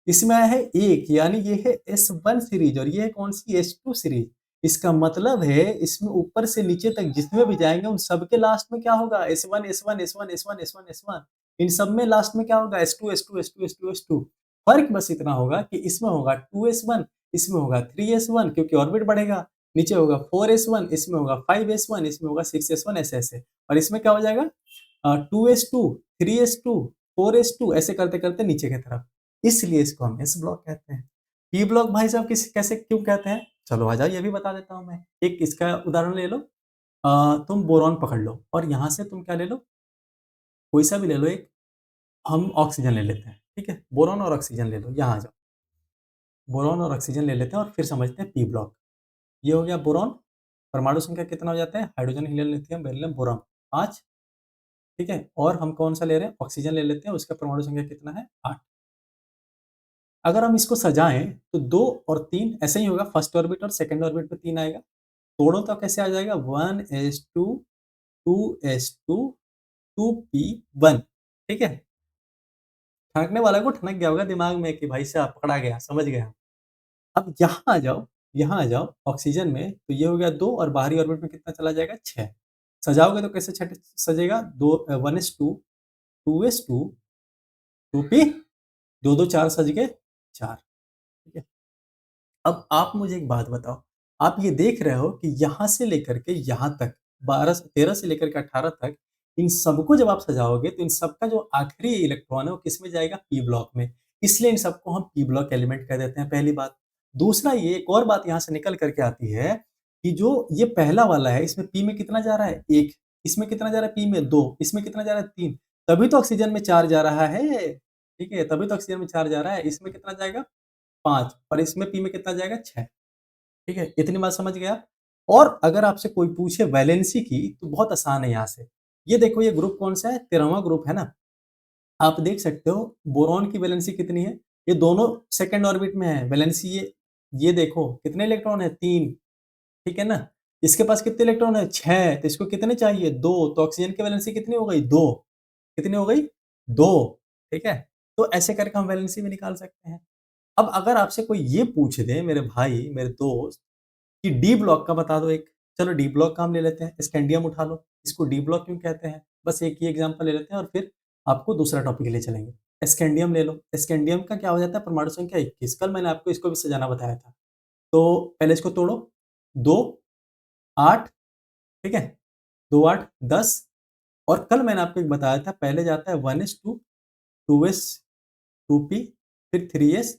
इसमें आया है 1, यानी ये है S1 सीरीज, और ये है कौन सी? S2 series. इसका मतलब है इसमें ऊपर से नीचे तक जितने भी जाएंगे उन सबके लास्ट में क्या होगा? S1, S1, S1, S1, S1, S1। इन सब में लास्ट में क्या होगा? S2, S2, S2, S2, S2। फर्क बस इतना होगा कि इसमें होगा 2s1, इसमें होगा 3s1, क्योंकि ऑर्बिट बढ़ेगा। नीचे होगा 4s1, इसमें होगा 5s1, इसमें होगा 6s1, ऐसे ऐसे। और इसमें क्या हो जाएगा? 2s2, 3s2, 4s2, ऐसे करते करते नीचे की तरफ। इसलिए इसको हम एस ब्लॉक कहते हैं। पी ब्लॉक भाई साहब किस कैसे क्यों कहते हैं? चलो आ जाओ, ये भी बता देता हूँ मैं। एक इसका उदाहरण ले लो। तुम बोरॉन पकड़ लो, और यहाँ से तुम क्या ले लो? कोई सा भी ले लो एक। हम ऑक्सीजन ले लेते हैं। ठीक है? बोरॉन और ऑक्सीजन ले लो, यहाँ आ जाओ। बोरॉन और ऑक्सीजन ले लेते हैं और फिर समझते हैं पी ब्लॉक। ये हो गया बोरॉन। परमाणु संख्या कितना हो जाता है? Hydrogen, helium, lithium, beryllium, boron, 5। ठीक है? और हम कौन सा ले रहे हैं? ऑक्सीजन ले लेते हैं, उसका परमाणु संख्या कितना है? 8। अगर हम इसको सजाएं तो 2 और 3 ऐसे ही होगा, फर्स्ट ऑर्बिट और सेकंड ऑर्बिट पे 3 आएगा। तोड़ो तो कैसे आ जाएगा, 1s2 2s2 2p1। ठीक है, ठनकने वाला को ठनक गया होगा दिमाग में कि भाई साहब पकड़ा गया, समझ गया। अब यहाँ आ जाओ, यहाँ आ जाओ ऑक्सीजन में, तो ये हो गया 2 और बाहरी ऑर्बिट में कितना चला जाएगा, 6। सजाओगे तो कैसे छठ सजेगा, 1s2 2s2 2p, 2 2 4 सज गए 4। ठीक है, अब आप मुझे एक बात बताओ, आप ये देख रहे हो कि यहाँ से लेकर के यहाँ तक 12 से 13 से लेकर के 18 तक, इन सबको जब आप सजाओगे तो इन सबका जो आखिरी इलेक्ट्रॉन है वो किसमें जाएगा, पी ब्लॉक में। इसलिए इन सबको हम पी ब्लॉक एलिमेंट कह देते हैं, पहली बात। दूसरा, ये एक और बात यहाँ से निकल करके आती है कि जो ये पहला वाला है, इसमें पी में कितना जा रहा है, 1। इसमें कितना जा रहा है, पी में 2। इसमें कितना जा रहा है, 3। तभी तो ऑक्सीजन में 4 जा रहा है। ठीक है, तभी तो ऑक्सीजन में 4 जा रहा है। इसमें कितना जाएगा, 5, और इसमें पी में कितना जाएगा, 6। ठीक है, इतनी बात समझ गया। और अगर आपसे कोई पूछे वैलेंसी की, तो बहुत आसान है यहाँ से। ये देखो, ये ग्रुप कौन सा है, 13वां ग्रुप है ना। आप देख सकते हो बोरॉन की वैलेंसी कितनी है, ये दोनों सेकंड ऑर्बिट में है। वैलेंसी ये देखो कितने इलेक्ट्रॉन है, 3। ठीक है ना। इसके पास कितने इलेक्ट्रॉन है, 6। तो इसको कितने चाहिए, 2। तो ऑक्सीजन की वैलेंसी कितनी हो गई, 2। कितनी हो गई, 2। ठीक है, तो ऐसे करके हम वैलेंसी भी निकाल सकते हैं। अब अगर आपसे कोई ये पूछ दे, मेरे भाई, मेरे दोस्त, कि डी ब्लॉक का बता दो एक, चलो डी ब्लॉक का हम ले लेते हैं, स्कैंडियम उठा लो, इसको डी ब्लॉक क्यों कहते हैं, बस एक ही एग्जांपल ले लेते हैं और फिर आपको दूसरा टॉपिक ले चलेंगे। स्कैंडियम ले लो, स्कैंडियम का क्या हो जाता है, परमाणु संख्या 21। कल मैंने आपको इसको भी सजाना बताया था। तो पहले इसको तोड़ो, 2 8, ठीक है, 2 8 10। और कल मैंने आपको एक बताया था, पहले जाता है 1s2 2s 2p, फिर 3s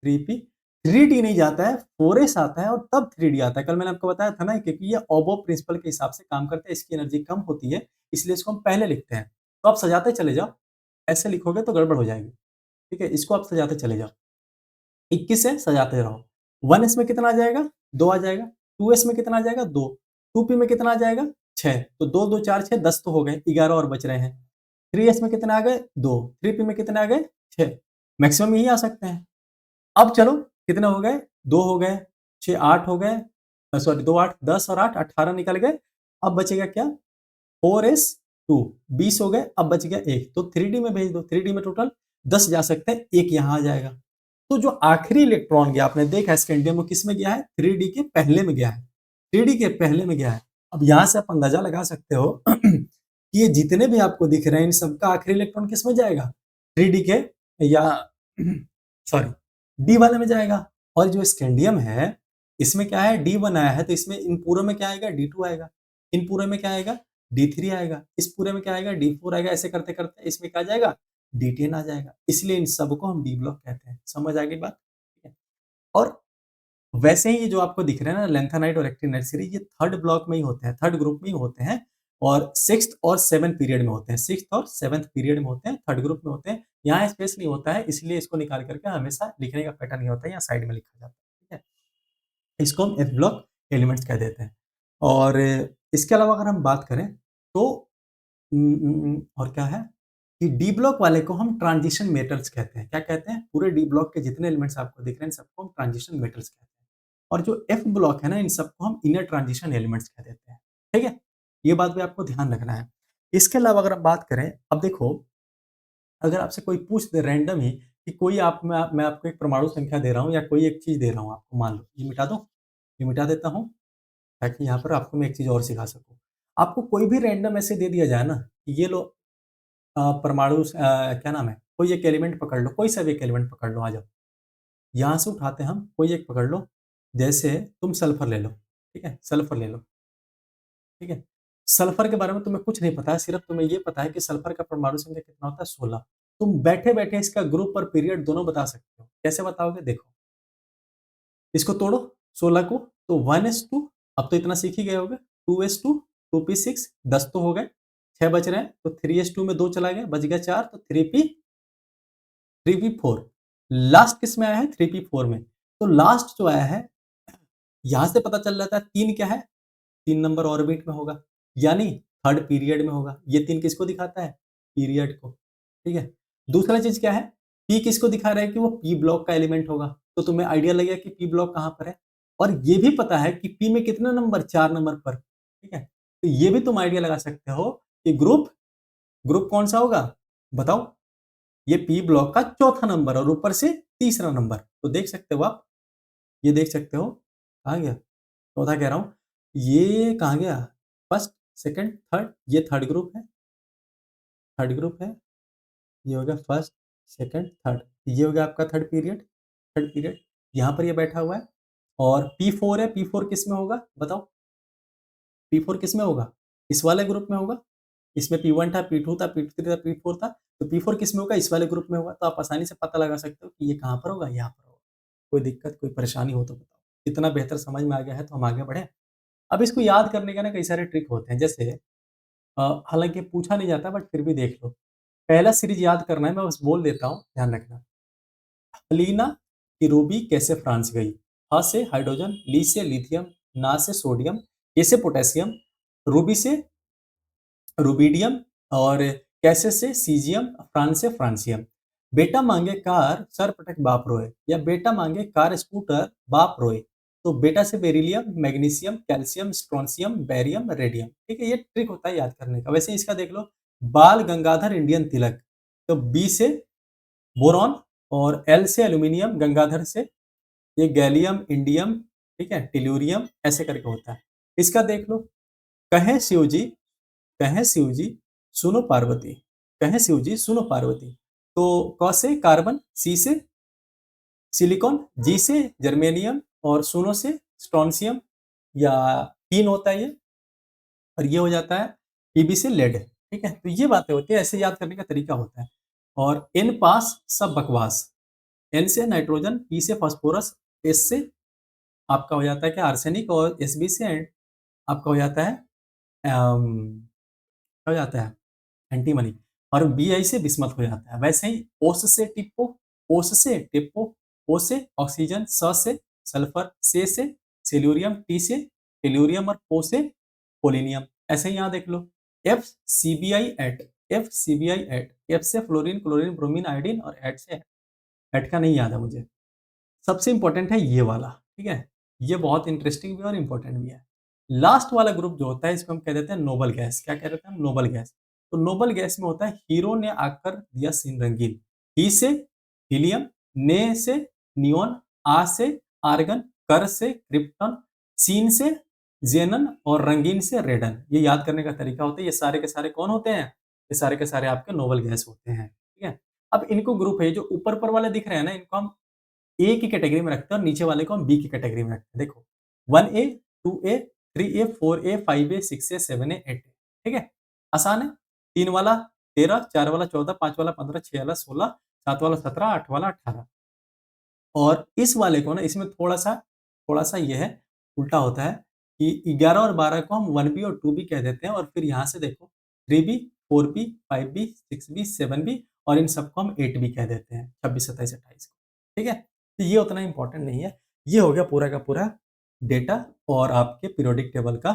3p, 3d नहीं जाता है, 4s आता है और तब 3d आता है। कल मैंने आपको बताया था ना, क्योंकि ये ओबो प्रिंसिपल के हिसाब से काम करते हैं, इसकी एनर्जी कम होती है, इसलिए इसको हम पहले लिखते हैं। तो आप सजाते चले जाओ, ऐसे लिखोगे तो गड़बड़ हो जाएगी। ठीक है, इसको आप सजाते चले जाओ, 21 से सजाते रहो। 1s में कितना आ जाएगा, 2 आ जाएगा। 2s में कितना आ जाएगा, 2। 2p में कितना आ जाएगा, 6। तो 2 2 4 6 10 तो हो गए, 11 और बच रहे हैं। 3s में कितने आ गए, 2। 3p में कितने आ गए, 6। मैक्सिमम यही आ सकते हैं। अब चलो, कितने हो गए, 2 हो गए, 6 8 हो गए, सॉरी 2 8 10 और 8 18 निकल गए। अब बचेगा क्या, 4s2 20 हो गए, अब बच गया 1। तो 3d में भेज दो, 3d में टोटल 10 जा सकते हैं, 1 यहाँ आ जाएगा। तो जो आखिरी इलेक्ट्रॉन गया, आपने देखा स्कैंडियम में किस में गया है, 3d के पहले में गया है, 3d के पहले में गया है। अब यहाँ से आप अंदाजा लगा सकते हो कि ये जितने भी आपको दिख रहे हैं, इन सबका आखिरी इलेक्ट्रॉन किस में जाएगा, 3d के, या सॉरी डी वाले में जाएगा। और जो स्कैंडियम है, इसमें क्या है, D1 आया है, तो इसमें इन पूरे में क्या आएगा, D2 आएगा। इन पूरे में क्या आएगा, D3 आएगा। इस पूरे में क्या आएगा, D4 आएगा। ऐसे करते करते इसमें क्या आ जाएगा, D10 आ जाएगा। इसलिए इन सबको हम डी ब्लॉक कहते हैं। समझ आ गई बात। ठीक है? और वैसे ही ये जो आपको दिख रहे हैं ना, लैंथेनाइट और एक्टिनाइट सीरीज, ये थर्ड ब्लॉक में ही होते हैं, थर्ड ग्रुप में ही होते हैं, और सिक्स्थ और सेवंथ पीरियड में होते हैं। सिक्स्थ और सेवंथ पीरियड में होते हैं, थर्ड ग्रुप में होते हैं। यहाँ स्पेस नहीं होता है, इसलिए इसको निकाल करके हमेशा लिखने का पैटर्न नहीं होता है, यहाँ साइड में लिखा जाता है। ठीक है, इसको हम एफ ब्लॉक एलिमेंट्स कह देते हैं। और इसके अलावा अगर हम बात करें तो और क्या है कि डी ब्लॉक वाले को हम ट्रांजिशन मेटल्स कहते हैं। क्या कहते हैं, पूरे डी ब्लॉक के जितने एलिमेंट्स आपको दिख रहे हैं, सबको हम ट्रांजिशन मेटल्स कहते हैं। और जो एफ ब्लॉक है ना, इन सबको हम इनर ट्रांजिशन एलिमेंट्स कह देते हैं। ठीक है, ये बात भी आपको ध्यान रखना है। इसके अलावा अगर हम बात करें, अब देखो, अगर आपसे कोई पूछ दे रैंडम ही कि कोई मैं आपको एक परमाणु संख्या दे रहा हूँ या कोई एक चीज दे रहा हूँ आपको, मान लो ये मिटा दो, ये मिटा देता हूँ, ताकि यहाँ पर आपको मैं एक चीज और सिखा सकूँ। आपको कोई भी रैंडम ऐसे दे दिया जाए ना कि ये लो, परमाणु क्या नाम है, कोई एक एलिमेंट पकड़ लो, कोई सा भी एक एलिमेंट पकड़ लो, आ जाओ। यहाँ से उठाते हैं हम, कोई एक पकड़ लो। जैसे तुम सल्फर ले लो, ठीक है, सल्फर ले लो। ठीक है, सल्फर के बारे में तुम्हें कुछ नहीं पता है, सिर्फ तुम्हें ये पता है कि सल्फर का परमाणु संख्या कितना होता है, 16। तुम बैठे बैठे इसका ग्रुप और पीरियड दोनों बता सकते हो। कैसे बताओगे, देखो, इसको तोड़ो 16 को, तो 1s2, अब तो इतना सीख ही गए होगे, 2s2 2p6 10 तो हो गए, 6 बच रहे हैं, तो 3s2 में 2 चला गया, बच गया 4, तो 3p4। लास्ट किस में आया है, 3p4 में। तो लास्ट जो आया है, यहां से पता चल जाता है 3 क्या है, 3 नंबर ऑर्बिट में होगा, यानी थर्ड पीरियड में होगा। ये 3 किसको दिखाता है, पीरियड को। ठीक है, दूसरा चीज क्या है, पी किसको दिखा रहा है कि वो पी ब्लॉक का एलिमेंट होगा, तो तुम्हें आइडिया लगेगा कि पी ब्लॉक कहाँ पर है। और ये भी पता है कि पी में कितने नंबर, 4 नंबर पर, ठीक है? तो ये भी तुम आइडिया लगा सकते हो कि ग्रुप ग्रुप कौन सा होगा, बताओ? ये पी ब्लॉक का चौथा नंबर और ऊपर से तीसरा नंबर, तो देख सकते हो आप, ये देख सकते हो, कहाँ गया? चौथा कह रहा हूँ, ये कहाँ गया? फर्स्ट, सेकंड, थर्ड, ये थर्ड ग्रुप है, थर्ड ग्रुप है, ये हो गया फर्स्ट, सेकंड, थर्ड, ये हो गया आपका थर्ड पीरियड, यहाँ पर ये बैठा हुआ है। और P4 है, P4 किस में होगा बताओ? P4 किस में होगा? इस वाले ग्रुप में होगा। इसमें P1 था, P2 था, P3 था, P4 था, तो P4 किस में होगा? इस वाले ग्रुप में होगा। तो आप आसानी से पता लगा सकते हो कि ये कहाँ पर होगा, यहाँ पर होगा। कोई दिक्कत, कोई परेशानी हो तो बताओ। इतना बेहतर समझ में आ गया है तो हम आगे बढ़ें। अब इसको याद करने के ना कई सारे ट्रिक होते हैं, जैसे हालाँकि पूछा नहीं जाता बट फिर भी देख लो। पहला सीरीज़ याद करना है, मैं बस बोल देता हूँ, ध्यान रखना। लीना किरूबी कैसे फ्रांस गई? ह से हाइड्रोजन, ली से लिथियम, ना से सोडियम, के से पोटेशियम, रूबी से रूबिडियम और कैसे से सीजियम, फ्रांस से फ्रांसियम। बेटा मांगे कार, सर पटक बाप रोए, या बेटा मांगे कार स्कूटर, बाप रोए। तो बेटा से beryllium, magnesium, calcium, strontium, barium, radium. ठीक है, ये ट्रिक होता है याद करने का। वैसे इसका देख लो, बाल गंगाधर इंडियन तिलक, तो बी से बोरॉन और एल से एल्यूमिनियम, गंगाधर से ये गैलियम, इंडियम, ठीक है, टेल्यूरियम, ऐसे करके होता है। इसका देख लो, कहें शिव जी, कहें शिव जी सुनो पार्वती, कहें शिव जी सुनो पार्वती। तो क से कार्बन, सी से सिलिकॉन, जी से जर्मेनियम और सुनो से स्ट्रोंसियम या टीन होता है ये, और ये हो जाता है पीबी से लेड। ठीक है, तो ये बातें होती है, ऐसे याद करने का तरीका होता है। और एन पास सब बकवास, एन से नाइट्रोजन, पी से फास्फोरस, एस से आपका हो जाता है क्या, आर्सेनिक, और एस बी से आपका हो जाता है क्या हो जाता है, एंटीमनी, और बीआई से बिस्मथ हो जाता है। वैसे ही ओस से टिप्पो, ओस से टिप्पो, ओ से ऑक्सीजन, स से सल्फर, से सिल्यूरियम, टी से टेल्यूरियम और पो से पोलिनियम। ऐसे ही यहाँ देख लो, F C B I at, F C B I at, F से फ्लोरीन, क्लोरीन, ब्रोमीन, आयोडीन, और एट से, एट का नहीं याद है मुझे। सबसे इंपॉर्टेंट है ये वाला, ठीक है, ये बहुत इंटरेस्टिंग भी और इंपॉर्टेंट भी है। लास्ट वाला ग्रुप जो होता है इसको हम कह देते हैं नोबल गैस। क्या कह देते हैं हम? Noble gas. तो नोबल गैस में होता है, हीरो ने आकर दिया सीन रंगीन, ही से हीलियम, ने से नियोन, आ से आर्गन, कर से क्रिप्टन, सीन से जेनन और रंगीन से रेडन। ये याद करने का तरीका होता है। ये सारे के सारे कौन होते हैं? ये सारे के सारे आपके नोबल गैस होते हैं, ठीक है। अब इनको ग्रुप है, जो ऊपर ऊपर वाले दिख रहे हैं ना, इनको हम ए की कैटेगरी में रखते हैं और नीचे वाले को हम बी की कैटेगरी में रखते हैं। देखो, 1A, 2A, 3A, 4A, 5A, 6A, 7A, 8A, ठीक है? आसान है। 3 वाला 13, 4 वाला 14, 5 वाला 15, 6 वाला 16, 7 वाला 17, 8 वाला 18। और इस वाले को ना, इसमें थोड़ा-सा ये है, उल्टा होता है कि 11 और 12 को हम 1B और 2B कह देते हैं, और फिर यहाँ से देखो 3B, 4B, 5B, 6B, 7B, और इन सबको हम 8B कह देते हैं, 26, 27, 28 को। ठीक है? तो ये उतना इम्पोर्टेंट नहीं है। ये हो गया पूरा का पूरा डेटा और आपके पीरियोडिक टेबल का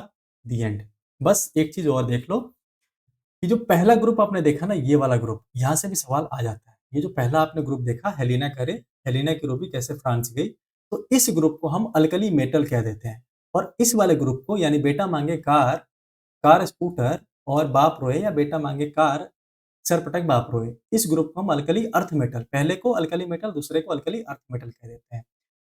दी एंड। बस एक चीज़ और देख लो कि जो पहला ग्रुप आपने देखा ना, ये वाला ग्रुप, यहाँ से भी सवाल आ जाता है। ये जो पहला आपने ग्रुप देखा, हेलिना करे, हेलिना किरूबी कैसे फ्रांस गई, तो इस ग्रुप को हम अल्कली मेटल कह देते हैं। और इस वाले ग्रुप को, यानी बेटा मांगे कार, कार स्कूटर और बाप रोए, या बेटा मांगे कार, सरपटक बाप रोए, इस ग्रुप को हम अल्कली अर्थ मेटल, पहले को अल्कली मेटल, दूसरे को अल्कली अर्थ मेटल कह देते हैं।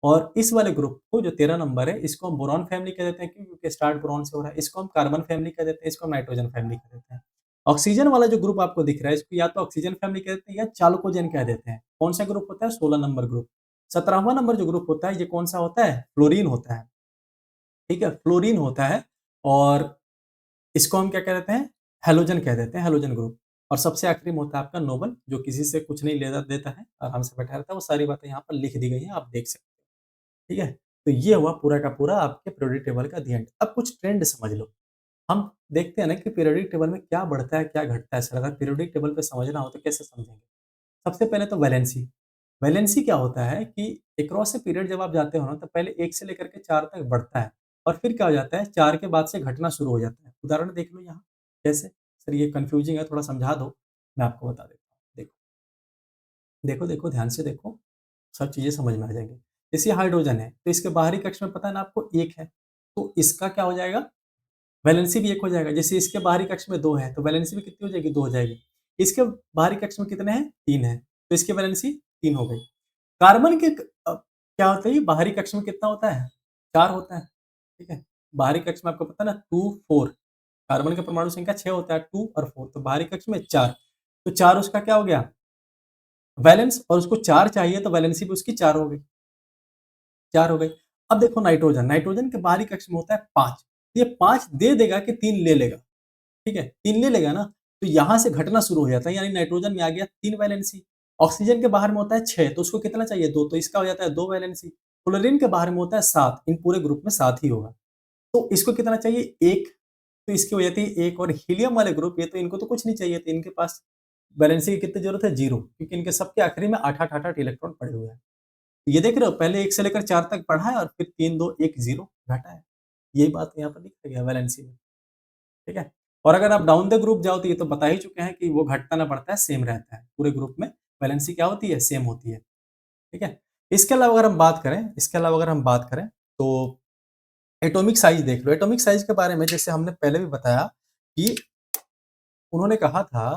और इस वाले ग्रुप को, जो 13 नंबर है, इसको हम बोरॉन फैमिली कह देते हैं, क्योंकि स्टार्ट बोरॉन से हो रहा है। इसको हम कार्बन फैमिली कह देते हैं, इसको हम नाइट्रोजन फैमिली कह देते हैं। ऑक्सीजन वाला जो ग्रुप आपको दिख रहा है, इसको या तो ऑक्सीजन फैमिली कह देते हैं या चालकोजेन कह देते हैं। कौन सा ग्रुप होता है? 16 नंबर ग्रुप। 17वां नंबर जो ग्रुप होता है, ये कौन सा होता है? फ्लोरीन होता है। ठीक है, फ्लोरीन होता है। और इसको हम क्या कह देते हैं? हैलोजन कह देते हैं, हैलोजन ग्रुप। और सबसे आखिरी में होता है आपका नोबल, जो किसी से कुछ नहीं लेता देता है, आराम से बैठा रहता है। वो सारी बातें यहाँ पर लिख दी गई हैं, आप देख सकते हैं। ठीक है? तो ये हुआ पूरा का पूरा आपके पीरियोडिक टेबल का दी एंड। अब कुछ ट्रेंड समझ लो। हम देखते हैं ना कि पीरियोडिक टेबल में क्या बढ़ता है, क्या घटता है। सर, अगर पीरियोडिक टेबल पे समझना हो तो कैसे समझेंगे? सबसे पहले तो वैलेंसी। वैलेंसी क्या होता है कि अक्रॉस ए पीरियड जब आप जाते हो ना, तो पहले 1 से लेकर के 4 तक बढ़ता है, और फिर क्या हो जाता है, 4 के बाद से घटना शुरू हो जाता है। उदाहरण देख लो यहाँ। कैसे? सर ये कन्फ्यूजिंग है, थोड़ा समझा दो, मैं आपको बता देता हूँ। देखो, देखो, देखो, ध्यान से देखो, सब चीज़ें समझ में आ जाएँगी। जैसे हाइड्रोजन है, तो इसके बाहरी कक्ष में पता है ना आपको 1 है, तो इसका क्या हो जाएगा? वैलेंसी भी 1 हो जाएगा। जैसे इसके बाहरी कक्ष में 2 है, तो वैलेंसी भी कितनी हो जाएगी? 2 हो जाएगी। इसके बाहरी कक्ष में कितने हैं? 3 हैं, तो इसकी वैलेंसी 3 हो गई। कार्बन के क्या होता है ये बाहरी कक्ष में कितना होता है? 4 होता है, ठीक है? बाहरी कक्ष में आपको पता है ना 2, 4 कार्बन का परमाणु संख्या 6 होता है 2 और 4 तो बाहरी कक्ष में 4 तो 4 उसका क्या हो गया? वैलेंस और उसको 4 चाहिए तो वैलेंसी भी उसकी 4 हो गई, 4 हो गई। अब देखो नाइट्रोजन, नाइट्रोजन के बाहरी कक्ष में होता है 5 ये 5 दे देगा कि 3 ले लेगा, ठीक है? 3 ले लेगा ना, तो यहाँ से घटना शुरू हो जाता है यानी नाइट्रोजन में आ गया 3 वैलेंसी। ऑक्सीजन के बाहर में होता है 6 तो उसको कितना चाहिए? 2 तो इसका हो जाता है 2 वैलेंसी। फ्लोरीन के बाहर में होता है 7 इन पूरे ग्रुप में 7 ही होगा। तो इसको कितना चाहिए? 1 तो इसकी हो जाती है 1 और हीलियम वाले ग्रुप ये तो इनको तो कुछ नहीं चाहिए तो इनके पास वैलेंसी की कितनी ज़रूरत है? 0 क्योंकि इनके सबके आखिरी में 8-8, 8-8 इलेक्ट्रॉन पड़े हुए हैं। ये देख रहे हो पहले 1 से लेकर 4 तक पढ़ा है और फिर 3, 2, 1, 0 घटा है। यही बात यहाँ पर लिखा गया वैलेंसी में, ठीक है? और अगर आप डाउन द ग्रुप जाओ तो ये तो बता ही चुके हैं कि वो घटता ना बढ़ता है, सेम रहता है। पूरे ग्रुप में वैलेंसी क्या होती है? सेम होती है, ठीक है? इसके अलावा अगर हम बात करें तो एटॉमिक साइज़ देख लो। एटॉमिक साइज़ के बारे में जैसे हमने पहले भी बताया कि उन्होंने कहा था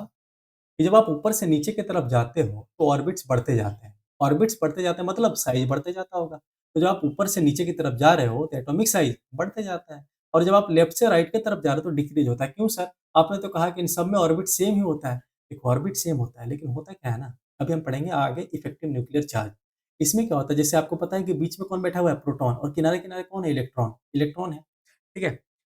कि जब आप ऊपर से नीचे की तरफ जाते हो, तो ऑर्बिट्स बढ़ते जाते हैं। ऑर्बिट्स बढ़ते जाते हैं मतलब साइज़ बढ़ते जाता होगा। तो जब आप ऊपर से नीचे की तरफ जा रहे हो, तो एटॉमिक साइज़ बढ़ते जाता है और जब आप लेफ्ट से राइट की तरफ जा रहे हो, तो डिक्रीज़ होता है। क्यों सर? आपने तो कहा कि इन सब में ऑर्बिट सेम ही होता है। देखो ऑर्बिट सेम होता है, लेकिन होता क्या है ना, अभी हम पढ़ेंगे आगे इफेक्टिव न्यूक्लियर चार्ज। इसमें क्या होता है, जैसे आपको पता है कि बीच में कौन बैठा हुआ है? प्रोटॉन और किनारे-किनारे कौन है? इलेक्ट्रॉन। इलेक्ट्रॉन है, ठीक है?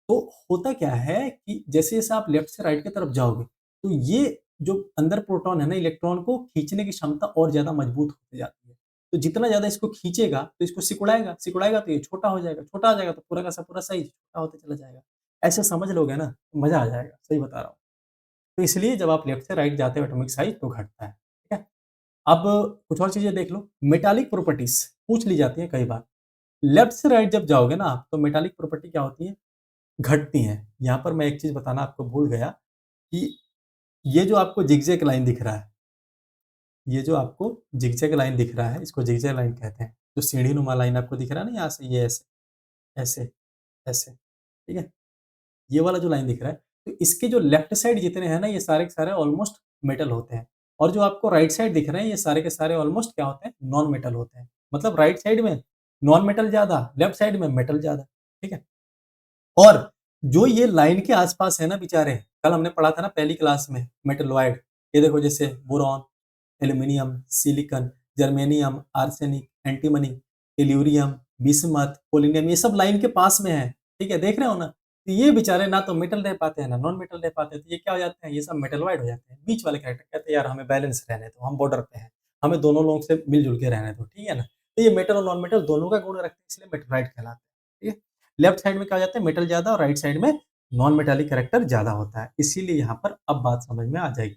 तो होता क्या है कि जैसे-जैसे आप लेफ्ट से राइट की तरफ जाओगे, तो ये जो अंदर प्रोटॉन है ना, इलेक्ट्रॉन को खींचने की क्षमता और ज़्यादा मजबूत होती जाती है। तो जितना ज़्यादा इसको खींचेगा, तो इसको सिकुड़ाएगा, सिकुड़ाएगा तो ये छोटा हो जाएगा, छोटा हो जाएगा तो पूरा का सब पूरा साइज़ छोटा होता चला जाएगा। ऐसे समझ लोगे ना, मज़ा आ जाएगा, सही बता रहा हूँ। तो इसलिए जब आप लेफ्ट से राइट जाते हो एटॉमिक साइज़ तो घटता है, ठीक है? अब कुछ और चीज़ें देख लो, मेटालिक प्रॉपर्टीज़ पूछ ली जाती हैं कई बार। लेफ्ट से राइट जब जाओगे ना आप, तो मेटालिक प्रॉपर्टी क्या होती है? घटती हैं। यहाँ पर मैं एक चीज़ बताना आपको भूल गया कि ये जो आपको ज़िगज़ैग लाइन दिख रहा है, ये जो आपको ज़िगज़ैग लाइन दिख रहा है, इसको ज़िगज़ैग लाइन कहते हैं। जो सीढ़ी-नुमा लाइन आपको दिख रहा है ना यहाँ से ये ऐसे, ऐसे, ऐसे, ठीक है? ये वाला जो लाइन दिख रहा है, तो इसके जो लेफ्ट साइड जितने हैं ना, ये सारे के सारे ऑलमोस्ट मेटल होते हैं और जो आपको राइट साइड दिख रहे हैं, ये सारे के सारे ऑलमोस्ट क्या होते हैं? नॉन मेटल होते हैं। मतलब राइट साइड में नॉन मेटल ज़्यादा, लेफ्ट साइड में मेटल ज़्यादा, ठीक है? और जो ये लाइन के आस-पास है ना बेचारे, कल हमने पढ़ा था ना पहली क्लास में मेटलॉइड, ये देखो जैसे boron, aluminium, silicon, germanium, arsenic, antimony, tellurium, bismuth, polonium ये सब लाइन के पास में है, ठीक है? देख रहे हो ना? तो ये बेचारे ना तो मेटल रह पाते हैं, ना नॉन मेटल रह पाते हैं, तो ये क्या हो जाते हैं? ये सब मेटलॉइड हो जाते हैं। बीच वाले कैरेक्टर कहते हैं यार हमें बैलेंस रहने दो, हम बॉर्डर पे हैं, हमें दोनों लोगों से मिल-जुल के रहने दो, ठीक है ना? तो ये मेटल और नॉन मेटल दोनों का गुण रखते हैं इसलिए मेटलॉइड कहलाते हैं, ठीक है? लेफ्ट साइड में क्या हो जाता है? मेटल ज़्यादा और राइट साइड में नॉन मेटालिक कैरेक्टर ज़्यादा होता है। इसीलिए यहाँ पर अब बात समझ में आ जाएगी।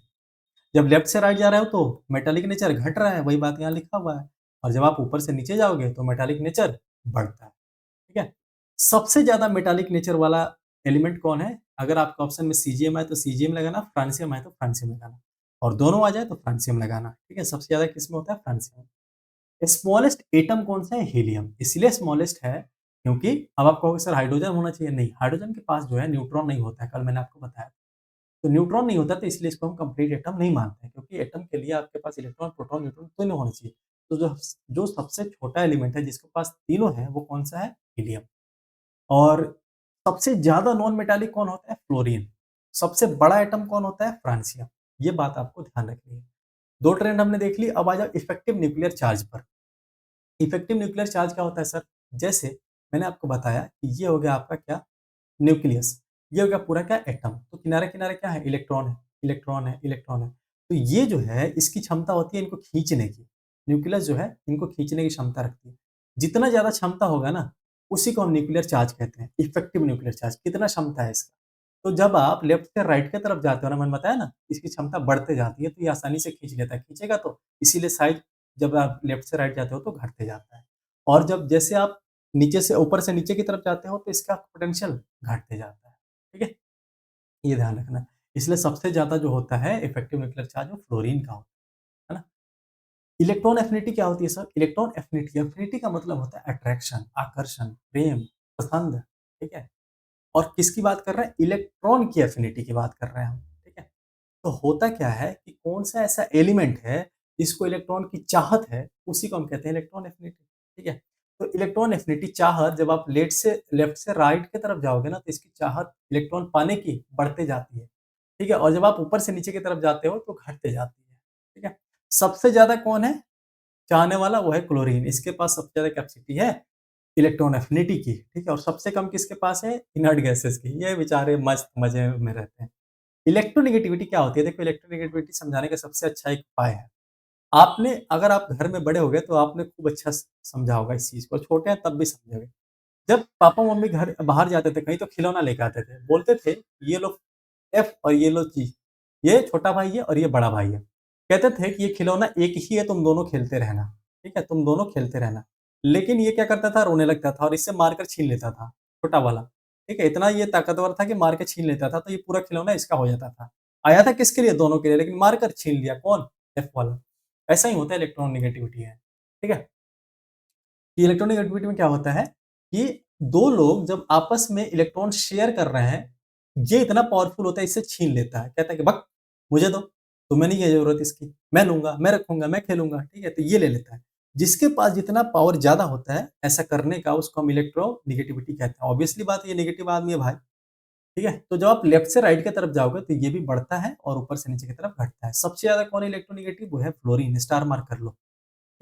जब लेफ्ट से राइट जा रहे हो तो मेटालिक नेचर घट रहा है, वही बात यहाँ लिखा हुआ है और जब आप ऊपर से नीचे जाओगे तो मेटालिक नेचर बढ़ता है, ठीक है? सबसे ज़्यादा मेटालिक नेचर वाला एलिमेंट कौन है? अगर आपके ऑप्शन में सीज़ियम है तो सीज़ियम लगाना, फ्रांसियम है तो फ्रांसियम लगाना और दोनों आ जाए तो फ्रांसियम लगाना, ठीक है? सबसे ज़्यादा किसमें होता है? फ्रांसियम। स्मॉलेस्ट एटम कौन-सा है? हीलियम। इसलिए स्मॉलेस्ट है क्योंकि अब आप कहोगे सर हाइड्रोजन होना चाहिए, नहीं, हाइड्रोजन के पास जो है न्यूट्रॉन नहीं होता है, कल मैंने आपको बताया। तो न्यूट्रॉन नहीं होता तो इसलिए इसको हम कंप्लीट एटम नहीं मानते हैं क्योंकि एटम के लिए आपके पास इलेक्ट्रॉन, प्रोटॉन, न्यूट्रॉन तीनों होने चाहिए। तो जो जो सबसे छोटा एलिमेंट है जिसके पास तीनों है वो कौन-सा है? हीलियम। और सबसे ज़्यादा नॉन मेटालिक कौन होता है? फ्लोरीन। सबसे बड़ा एटम कौन होता है? फ्रांसियम। ये बात आपको ध्यान रखनी है। 2 ट्रेंड हमने देख ली, अब आ जाओ इफेक्टिव न्यूक्लियर चार्ज पर। इफेक्टिव न्यूक्लियर चार्ज क्या होता है सर? जैसे मैंने आपको बताया कि ये हो गया आपका क्या? न्यूक्लियस। ये हो गया पूरा क्या? एटम। तो किनारे-किनारे क्या है? इलेक्ट्रॉन है, इलेक्ट्रॉन है, इलेक्ट्रॉन है। तो ये जो है इसकी क्षमता होती है इनको खींचने की। न्यूक्लियस जो है इनको खींचने की क्षमता रखती है। जितना ज़्यादा क्षमता होगा ना, उसी को हम न्यूक्लियर चार्ज कहते हैं। इफेक्टिव न्यूक्लियर चार्ज कितना क्षमता है इसका? तो जब आप लेफ्ट से राइट की तरफ जाते हो ना, मैंने बताया ना, इसकी क्षमता बढ़ते जाती है, तो ये आसानी से खींच लेता है। खींचेगा तो इसीलिए साइज़ जब आप लेफ्ट से राइट जाते हो तो घटते जाता है। और जब जैसे आप नीचे से ऊपर से नीचे की तरफ जाते हो तो इसका पोटेंशियल घटते जाता है। ठीक है? ये ध्यान रखना। इसलिए सबसे ज़्यादा जो होता है इफेक्टिव न्यूक्लियर चार्ज वो फ्लोरीन का होता है ना? इलेक्ट्रॉन एफिनिटी क्या होती है सर? इलेक्ट्रॉन एफिनिटी, एफिनिटी का मतलब होता है अट्रैक्शन, आकर्षण, प्रेम, पसंद, ठीक है? और किसकी बात कर रहे हैं? इलेक्ट्रॉन की एफिनिटी की बात कर रहे हैं हम, ठीक है? तो होता क्या है कि कौन-सा ऐसा एलिमेंट है, जिसको इलेक्ट्रॉन की चाहत है, उसी को हम कहते हैं इलेक्ट्रॉन एफिनिटी, ठीक है? तो इलेक्ट्रॉन एफिनिटी चाहत जब आप लेफ्ट से राइट की तरफ जाओगे ना, तो इसकी चाहत इलेक्ट्रॉन पाने की बढ़ते जाती है, ठीक है? और जब आप ऊपर से नीचे की तरफ जाते हो, तो घटते जाती है, ठीक है? सबसे ज़्यादा कौन है चाहने वाला? वो है क्लोरीन, इसके पास सबसे ज़्यादा कैपेसिटी है इलेक्ट्रॉन एफिनिटी की, ठीक है? और सबसे कम किसके पास है? इनर्ट गैसेज़ की, ये बेचारे मस्त मज़े में रहते हैं। इलेक्ट्रोनेगेटिविटी क्या होती है? देखो इलेक्ट्रोनेगेटिविटी समझाने का सबसे अच्छा एक उपाय है। आपने अगर आप घर में बड़े हो गए तो आपने खूब अच्छा समझा होगा इस चीज़ को, छोटे हैं तब भी समझोगे। जब पापा-मम्मी घर बाहर जाते थे कहीं तो खिलौना लेके आते थे। बोलते थे ये लो एफ और ये लो जी। ये छोटा भाई है और ये बड़ा भाई है। कहते थे कि ये खिलौना एक ही है तुम दोनों खेलते रहना। ठीक है? तुम दोनों खेलते रहना। लेकिन ये क्या करता था रोने लगता था और इससे मारकर छीन लेता था, छोटा वाला। ठीक है? इतना ये ताकतवर था कि मार के छीन लेता था तो ये पूरा खिलौना इसका हो जाता था। आया था किसके लिए? दोनों के लिए लेकिन मारकर छीन लिया कौन? एफ वाला। ऐसा ही होता है इलेक्ट्रोनेगेटिविटी है। ठीक है? कि इलेक्ट्रोनेगेटिविटी में क्या होता है कि 2 लोग जब आपस में इलेक्ट्रॉन शेयर कर रहे हैं, ये इतना पावरफुल होता है इसे छीन लेता है। कहता है कि भग मुझे दो, तुम्हें नहीं है ज़रूरत इसकी, मैं लूँगा, मैं रखूँगा, मैं खेलूँगा, ठीक है? तो ये ले लेता है। जिसके पास जितना पावर ज़्यादा होता है ऐसा करने का उसको हम इलेक्ट्रोनेगेटिविटी कहते हैं। ऑब्वियसली बात है ये नेगेटिव आदमी है भाई, ठीक है? तो जब आप लेफ्ट से राइट की तरफ जाओगे तो ये भी बढ़ता है और ऊपर से नीचे की तरफ घटता है। सबसे ज़्यादा कौन है इलेक्ट्रोनेगेटिव? वो है फ्लोरीन, स्टार मार्क कर लो।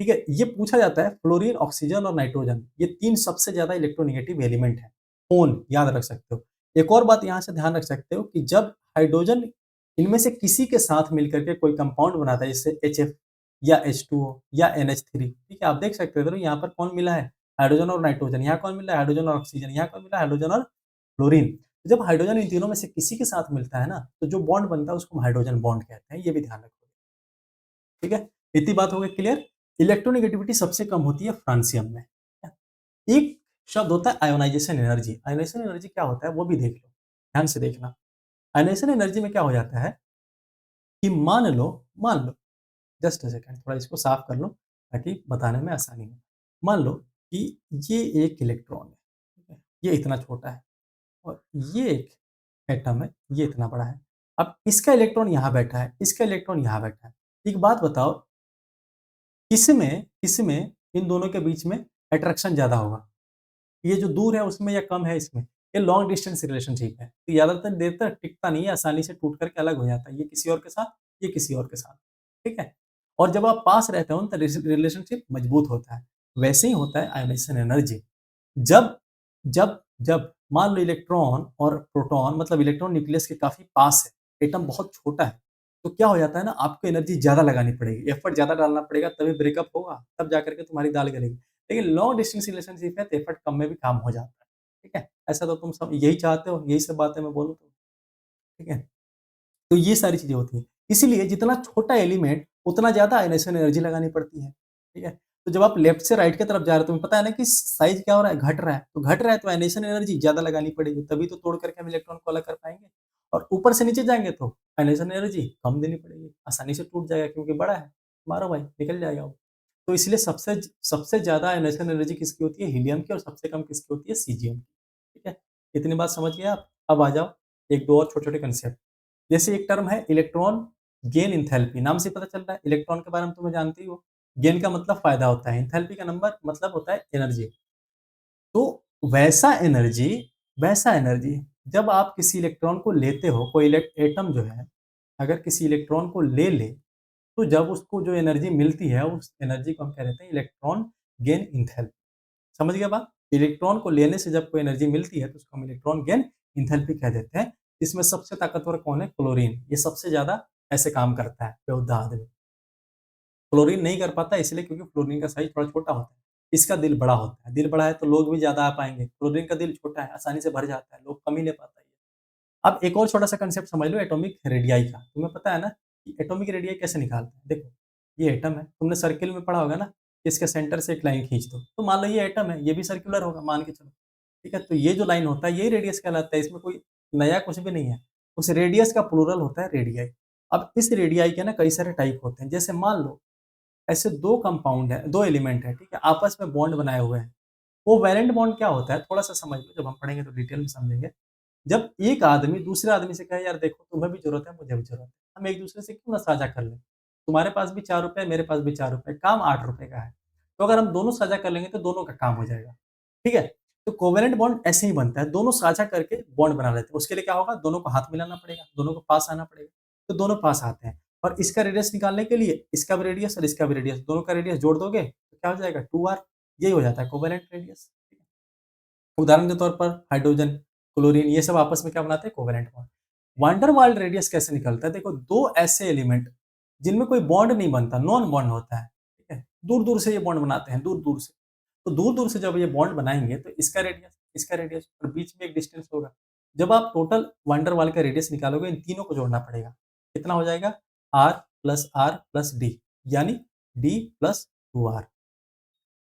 ठीक है? ये पूछा जाता है फ्लोरीन, ऑक्सीजन और नाइट्रोजन ये 3 सबसे ज़्यादा इलेक्ट्रोनेगेटिव एलिमेंट हैं। कौन? याद रख सकते हो। एक और बात यहाँ से ध्यान रख सकते हो कि जब हाइड्रोजन इनमें से किसी के साथ मिलकर के कोई कंपाउंड बनाता है जैसे HF या H2O या NH3 ठीक है? आप देख सकते हो यहाँ पर कौन मिला है? हाइड्रोजन और नाइट्रोजन। यहाँ कौन मिला है? हाइड्रोजन और ऑक्सीजन। यहाँ कौन मिला है? हाइड्रोजन और फ्लोरीन। जब हाइड्रोजन इन तीनों में से किसी के साथ मिलता है ना, तो जो बॉन्ड बनता है उसको हम हाइड्रोजन बॉन्ड कहते हैं। ये भी ध्यान रखो। ठीक है? इतनी बात हो गई क्लियर? इलेक्ट्रोनेगेटिविटी सबसे कम होती है फ्रांसियम में। एक शब्द होता है आयोनाइज़ेशन एनर्जी। आयोनाइज़ेशन एनर्जी क्या होता है वो भी देख लो, ध्यान से देखना। आयोनाइज़ेशन एनर्जी में क्या हो जाता है कि मान लो जस्ट अ सेकंड थोड़ा इसको साफ कर लो ताकि बताने में आसानी हो। मान लो कि ये एक इलेक्ट्रॉन है, ठीक है? ये इतना छोटा है और ये एक एटम है, ये इतना बड़ा है। अब इसका इलेक्ट्रॉन यहाँ बैठा है, इसका इलेक्ट्रॉन यहाँ बैठा है। एक बात बताओ किसमें इन दोनों के बीच में अट्रैक्शन ज़्यादा होगा? ये जो दूर है उसमें या कम है इसमें? ये लॉन्ग डिस्टेंस रिलेशनशिप है। तो ज़्यादातर देर तक टिकता नहीं है, आसानी से टूट कर के अलग हो जाता है। ये किसी और के साथ, ये किसी और के साथ। ठीक है? और जब आप पास रहते हो ना तो रिलेशनशिप मजबूत होता है। वैसे ही होता है आयोनाइज़ेशन एनर्जी। जब जब मान लो इलेक्ट्रॉन और प्रोटॉन मतलब इलेक्ट्रॉन न्यूक्लियस के काफ़ी पास है, एटम बहुत छोटा है, तो क्या हो जाता है ना आपको एनर्जी ज़्यादा लगानी पड़ेगी, एफर्ट ज़्यादा डालना पड़ेगा तभी ब्रेकअप होगा, तब जाकर के तुम्हारी दाल गलेगी। लेकिन लॉन्ग डिस्टेंस रिलेशनशिप है तो एफर्ट कम में भी काम हो जाता है। ठीक है? ऐसा तो तुम सब यही चाहते हो, यही सब बातें मैं बोलूँ तो, ठीक है? तो ये सारी चीज़ें होती हैं। इसीलिए जितना छोटा एलिमेंट उतना ज़्यादा आयोनाइज़ेशन एनर्जी लगानी पड़ती है। ठीक है? तो जब आप लेफ्ट से राइट की तरफ जा रहे हो तुम्हें पता है ना कि साइज़ क्या हो रहा है? घट रहा है। तो घट रहा है तो आयोनाइज़ेशन एनर्जी ज़्यादा लगानी पड़ेगी, तभी तो तोड़ करके हम इलेक्ट्रॉन को अलग कर पाएँगे। और ऊपर से नीचे जाएँगे तो आयोनाइज़ेशन एनर्जी कम देनी पड़ेगी, आसानी से टूट जाएगा क्योंकि बड़ा है। मारो भाई निकल जाएगा वो। तो इसलिए सबसे ज़्यादा आयोनाइज़ेशन एनर्जी किसकी होती है? हीलियम की और सबसे कम किसकी होती है? सीज़ियम की। ठीक है? इतनी बात समझ गए आप? अब आ जाओ 1-2 और छोटे-छोटे कांसेप्ट। जैसे एक टर्म है इलेक्ट्रॉन गेन एंथैल्पी नाम से पता चल रहा है इलेक्ट्रॉन के बारे में तुम्हें जानते ही हो। गेन का मतलब फायदा होता है, एंथैल्पी का नंबर मतलब होता है एनर्जी। तो वैसा एनर्जी वैसा एनर्जी जब आप किसी इलेक्ट्रॉन को लेते हो, कोई एटम जो है अगर किसी इलेक्ट्रॉन को ले ले, तो जब उसको जो एनर्जी मिलती है उस एनर्जी को हम कह देते हैं इलेक्ट्रॉन गेन एंथैल्पी। समझ गए बात? इलेक्ट्रॉन को लेने से जब कोई एनर्जी मिलती है तो उसको हम इलेक्ट्रॉन गेन एंथैल्पी कह देते हैं। इसमें सबसे ताकतवर कौन है? क्लोरीन। ये सबसे ज़्यादा ऐसे काम करता है बेहुदा आदमी। क्लोरीन नहीं कर पाता इसलिए क्योंकि फ्लोरीन का साइज़ थोड़ा छोटा होता है। इसका दिल बड़ा होता है। दिल बड़ा है तो लोग भी ज़्यादा आ पाएँगे। क्लोरीन का दिल छोटा है, आसानी से भर जाता है, लोग कम ही ले पाता है। अब एक और छोटा-सा कांसेप्ट समझ लो एटॉमिक रेडियाई का। तुम्हें पता है ना कि एटॉमिक रेडियाई कैसे निकालते हैं? देखो, ये एटम है, तुमने सर्किल में पढ़ा होगा ना, कि इसके सेंटर से एक लाइन खींच दो। तो मान लो ये एटम है, ये भी सर्कुलर होगा मान के चलो। ठीक है? तो ये जो लाइन होता है यही रेडियस कहलाता है, इसमें कोई नया कुछ भी नहीं है। उस रेडियस का प्लूरल होता है रेडियाई। अब इस रेडियाई के ना कई सारे टाइप होते हैं। जैसे मान लो ऐसे 2 कंपाउंड है, 2 एलिमेंट है, ठीक है? आपस में बॉन्ड बनाए हुए हैं। वो वैलेंट बॉन्ड क्या होता है? थोड़ा-सा समझ लो, जब हम पढ़ेंगे तो डिटेल में समझेंगे। जब एक आदमी दूसरे आदमी से कहे, यार देखो तुम्हें भी ज़रूरत है, मुझे भी ज़रूरत है। हम एक-दूसरे से क्यों ना साझा कर लें? तुम्हारे पास भी ₹4 मेरे पास भी ₹4 काम ₹8 का है। तो अगर हम दोनों साझा कर लेंगे तो दोनों का काम हो जाएगा। ठीक है? तो कोवेलेंट बॉन्ड ऐसे ही बनता है, दोनों साझा करके बॉन्ड बना लेते हैं। उसके लिए क्या होगा? दोनों को हाथ मिलाना पड़ेगा, दोनों को पास आना पड़ेगा। तो दोनों पास आते हैं और इसका रेडियस निकालने के लिए इसका भी रेडियस और इसका भी रेडियस, दोनों का रेडियस जोड़ दोगे तो क्या हो जाएगा? 2r। यही हो जाता है कोवेलेंट रेडियस। उदाहरण के तौर पर हाइड्रोजन, क्लोरीन ये सब आपस में क्या बनाते हैं? Covalent bond. Van der Waals radius कैसे निकलता है? देखो 2 ऐसे एलिमेंट जिनमें कोई बॉन्ड नहीं बनता, नॉन बॉन्ड होता है, ठीक है? दूर-दूर से ये बॉन्ड बनाते हैं, दूर-दूर से। तो दूर-दूर से जब ये बॉन्ड बनाएँगे तो इसका रेडियस और बीच में एक डिस्टेंस होगा। जब आप टोटल वान डेर वाल का रेडियस निकालोगे, इन तीनों को जोड़ना पड़ेगा। कितना हो जाएगा? r प्लस d यानी d प्लस 2r।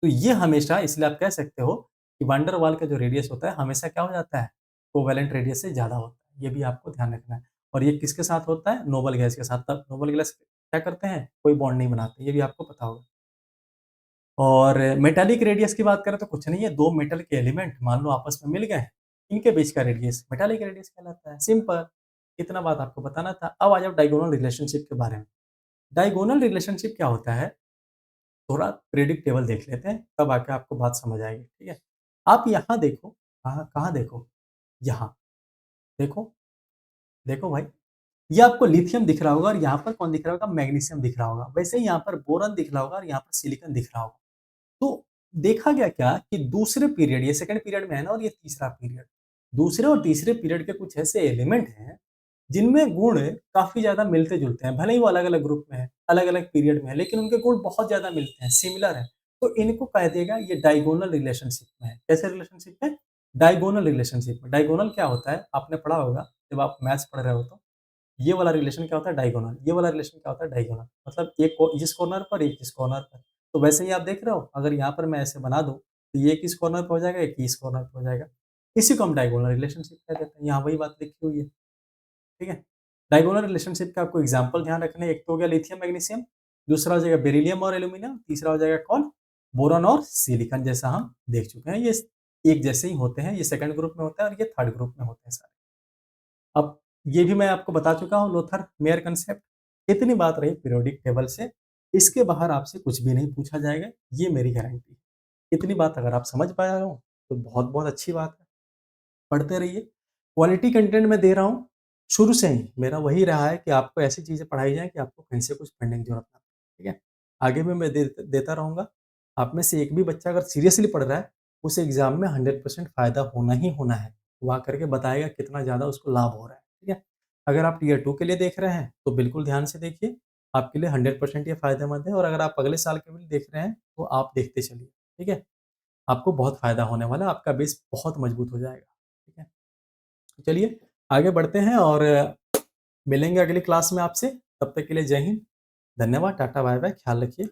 तो ये हमेशा, इसलिए आप कह सकते हो कि वान डेर वाल का जो रेडियस होता है हमेशा क्या हो जाता है? कोवेलेंट रेडियस से ज़्यादा होता है। ये भी आपको ध्यान रखना है। और ये किसके साथ होता है? नोबल गैस के साथ। तब नोबल गैस क्या करते हैं? कोई बॉन्ड नहीं बनाते, ये भी आपको पता होगा। और मेटालिक रेडियस की बात करें तो कुछ नहीं है, 2 मेटल के एलिमेंट मान लो आपस में मिल गए, इनके बीच का रेडियस मेटालिक रेडियस कहलाता है। सिंपल, इतना बात आपको बताना था। अब आ जाओ डायगोनल रिलेशनशिप के बारे में। डायगोनल रिलेशनशिप क्या होता है? थोड़ा प्रेडिक्टेबल देख लेते हैं, तब आके आपको बात समझ आएगी, ठीक है? आप यहाँ देखो, कहाँ देखो? यहाँ, देखो, देखो भाई, ये आपको लिथियम दिख रहा होगा और यहाँ पर कौन दिख रहा होगा? मैग्नीशियम दिख रहा होगा। वैसे ही यहाँ पर बोरॉन दिख रहा होगा और यहाँ पर सिलिकॉन दिख रहा होगा। तो देखा गया क्या कि दूसरे पीरियड, ये सेकंड पीरियड में है ना और ये तीसरा पीरियड, दूसरे और तीसरे पीरियड के कुछ ऐसे एलिमेंट हैं जिनमें गुण काफी ज्यादा मिलते जुलते हैं, भले ही वो अलग अलग ग्रुप में है, अलग अलग पीरियड में है, लेकिन उनके गुण बहुत ज्यादा मिलते हैं, सिमिलर है। तो इनको कह देगा ये डायगोनल रिलेशनशिप में है। कैसे रिलेशनशिप है? डायगोनल रिलेशनशिप में। डायगोनल क्या होता है? आपने पढ़ा होगा जब आप मैथ्स पढ़ रहे हो तो। ये वाला रिलेशन क्या होता है? डायगोनल। ये वाला रिलेशन क्या होता है? डायगोनल। मतलब एक को इस कॉर्नर पर, एक इस कॉर्नर पर। तो वैसे ही आप देख रहे हो, अगर यहाँ पर मैं ऐसे बना दूँ, तो ये एक इस कॉर्नर पे हो जाएगा, एक इस कॉर्नर पे हो जाएगा। इसी को हम डायगोनल रिलेशनशिप कह देते हैं। यहाँ वही बात लिखी हुई है, ठीक है? डायगोनल रिलेशनशिप का आपको एग्जाम्पल ध्यान रखना है। एक तो हो गया लिथियम मैग्नीशियम, दूसरा हो जाएगा बेरिलियम और एल्यूमीनियम, तीसरा हो जाएगा कौन? बोरॉन और सिलिकॉन, जैसा हम देख चुके हैं। ये एक जैसे ही होते हैं, ये सेकंड ग्रुप में होता है और ये थर्ड ग्रुप में होते हैं सारे। अब ये भी मैं आपको बता चुका हूँ, लोथर मेयर कांसेप्ट। इतनी बात रही पीरियोडिक टेबल से, इसके बाहर आपसे कुछ भी नहीं पूछा जाएगा, ये मेरी गारंटी है। इतनी बात अगर आप समझ पाए हो तो बहुत-बहुत अच्छी बात है। पढ़ते रहिए, क्वालिटी कंटेंट मैं दे रहा हूँ। शुरू से ही मेरा वही रहा है कि आपको ऐसी चीज़ें पढ़ाई जाएँ कि आपको कहीं से कुछ पढ़ने की ज़रूरत ना पड़े, ठीक है? आगे भी मैं देता रहूँगा। आप में से एक भी बच्चा अगर सीरियसली पढ़ रहा है, उस एग्ज़ाम में 100% फ़ायदा होना ही होना है। वो आकर के बताएगा कितना ज़्यादा उसको लाभ हो रहा है, ठीक है? अगर आप टियर 2 के लिए देख रहे हैं, तो बिल्कुल ध्यान से देखिए, आपके लिए 100% ये फ़ायदेमंद है और अगर आप अगले साल के लिए देख रहे हैं, तो आप देखते चलिए, ठीक है? आपको बहुत फ़ायदा होने वाला है, आपका बेस बहुत मजबूत हो जाएगा, ठीक है? चलिए, आगे बढ़ते हैं और मिलेंगे अगली क्लास में आपसे। तब तक के लिए जय हिंद, धन्यवाद, टाटा, बाय-बाय, ख्याल रखिए।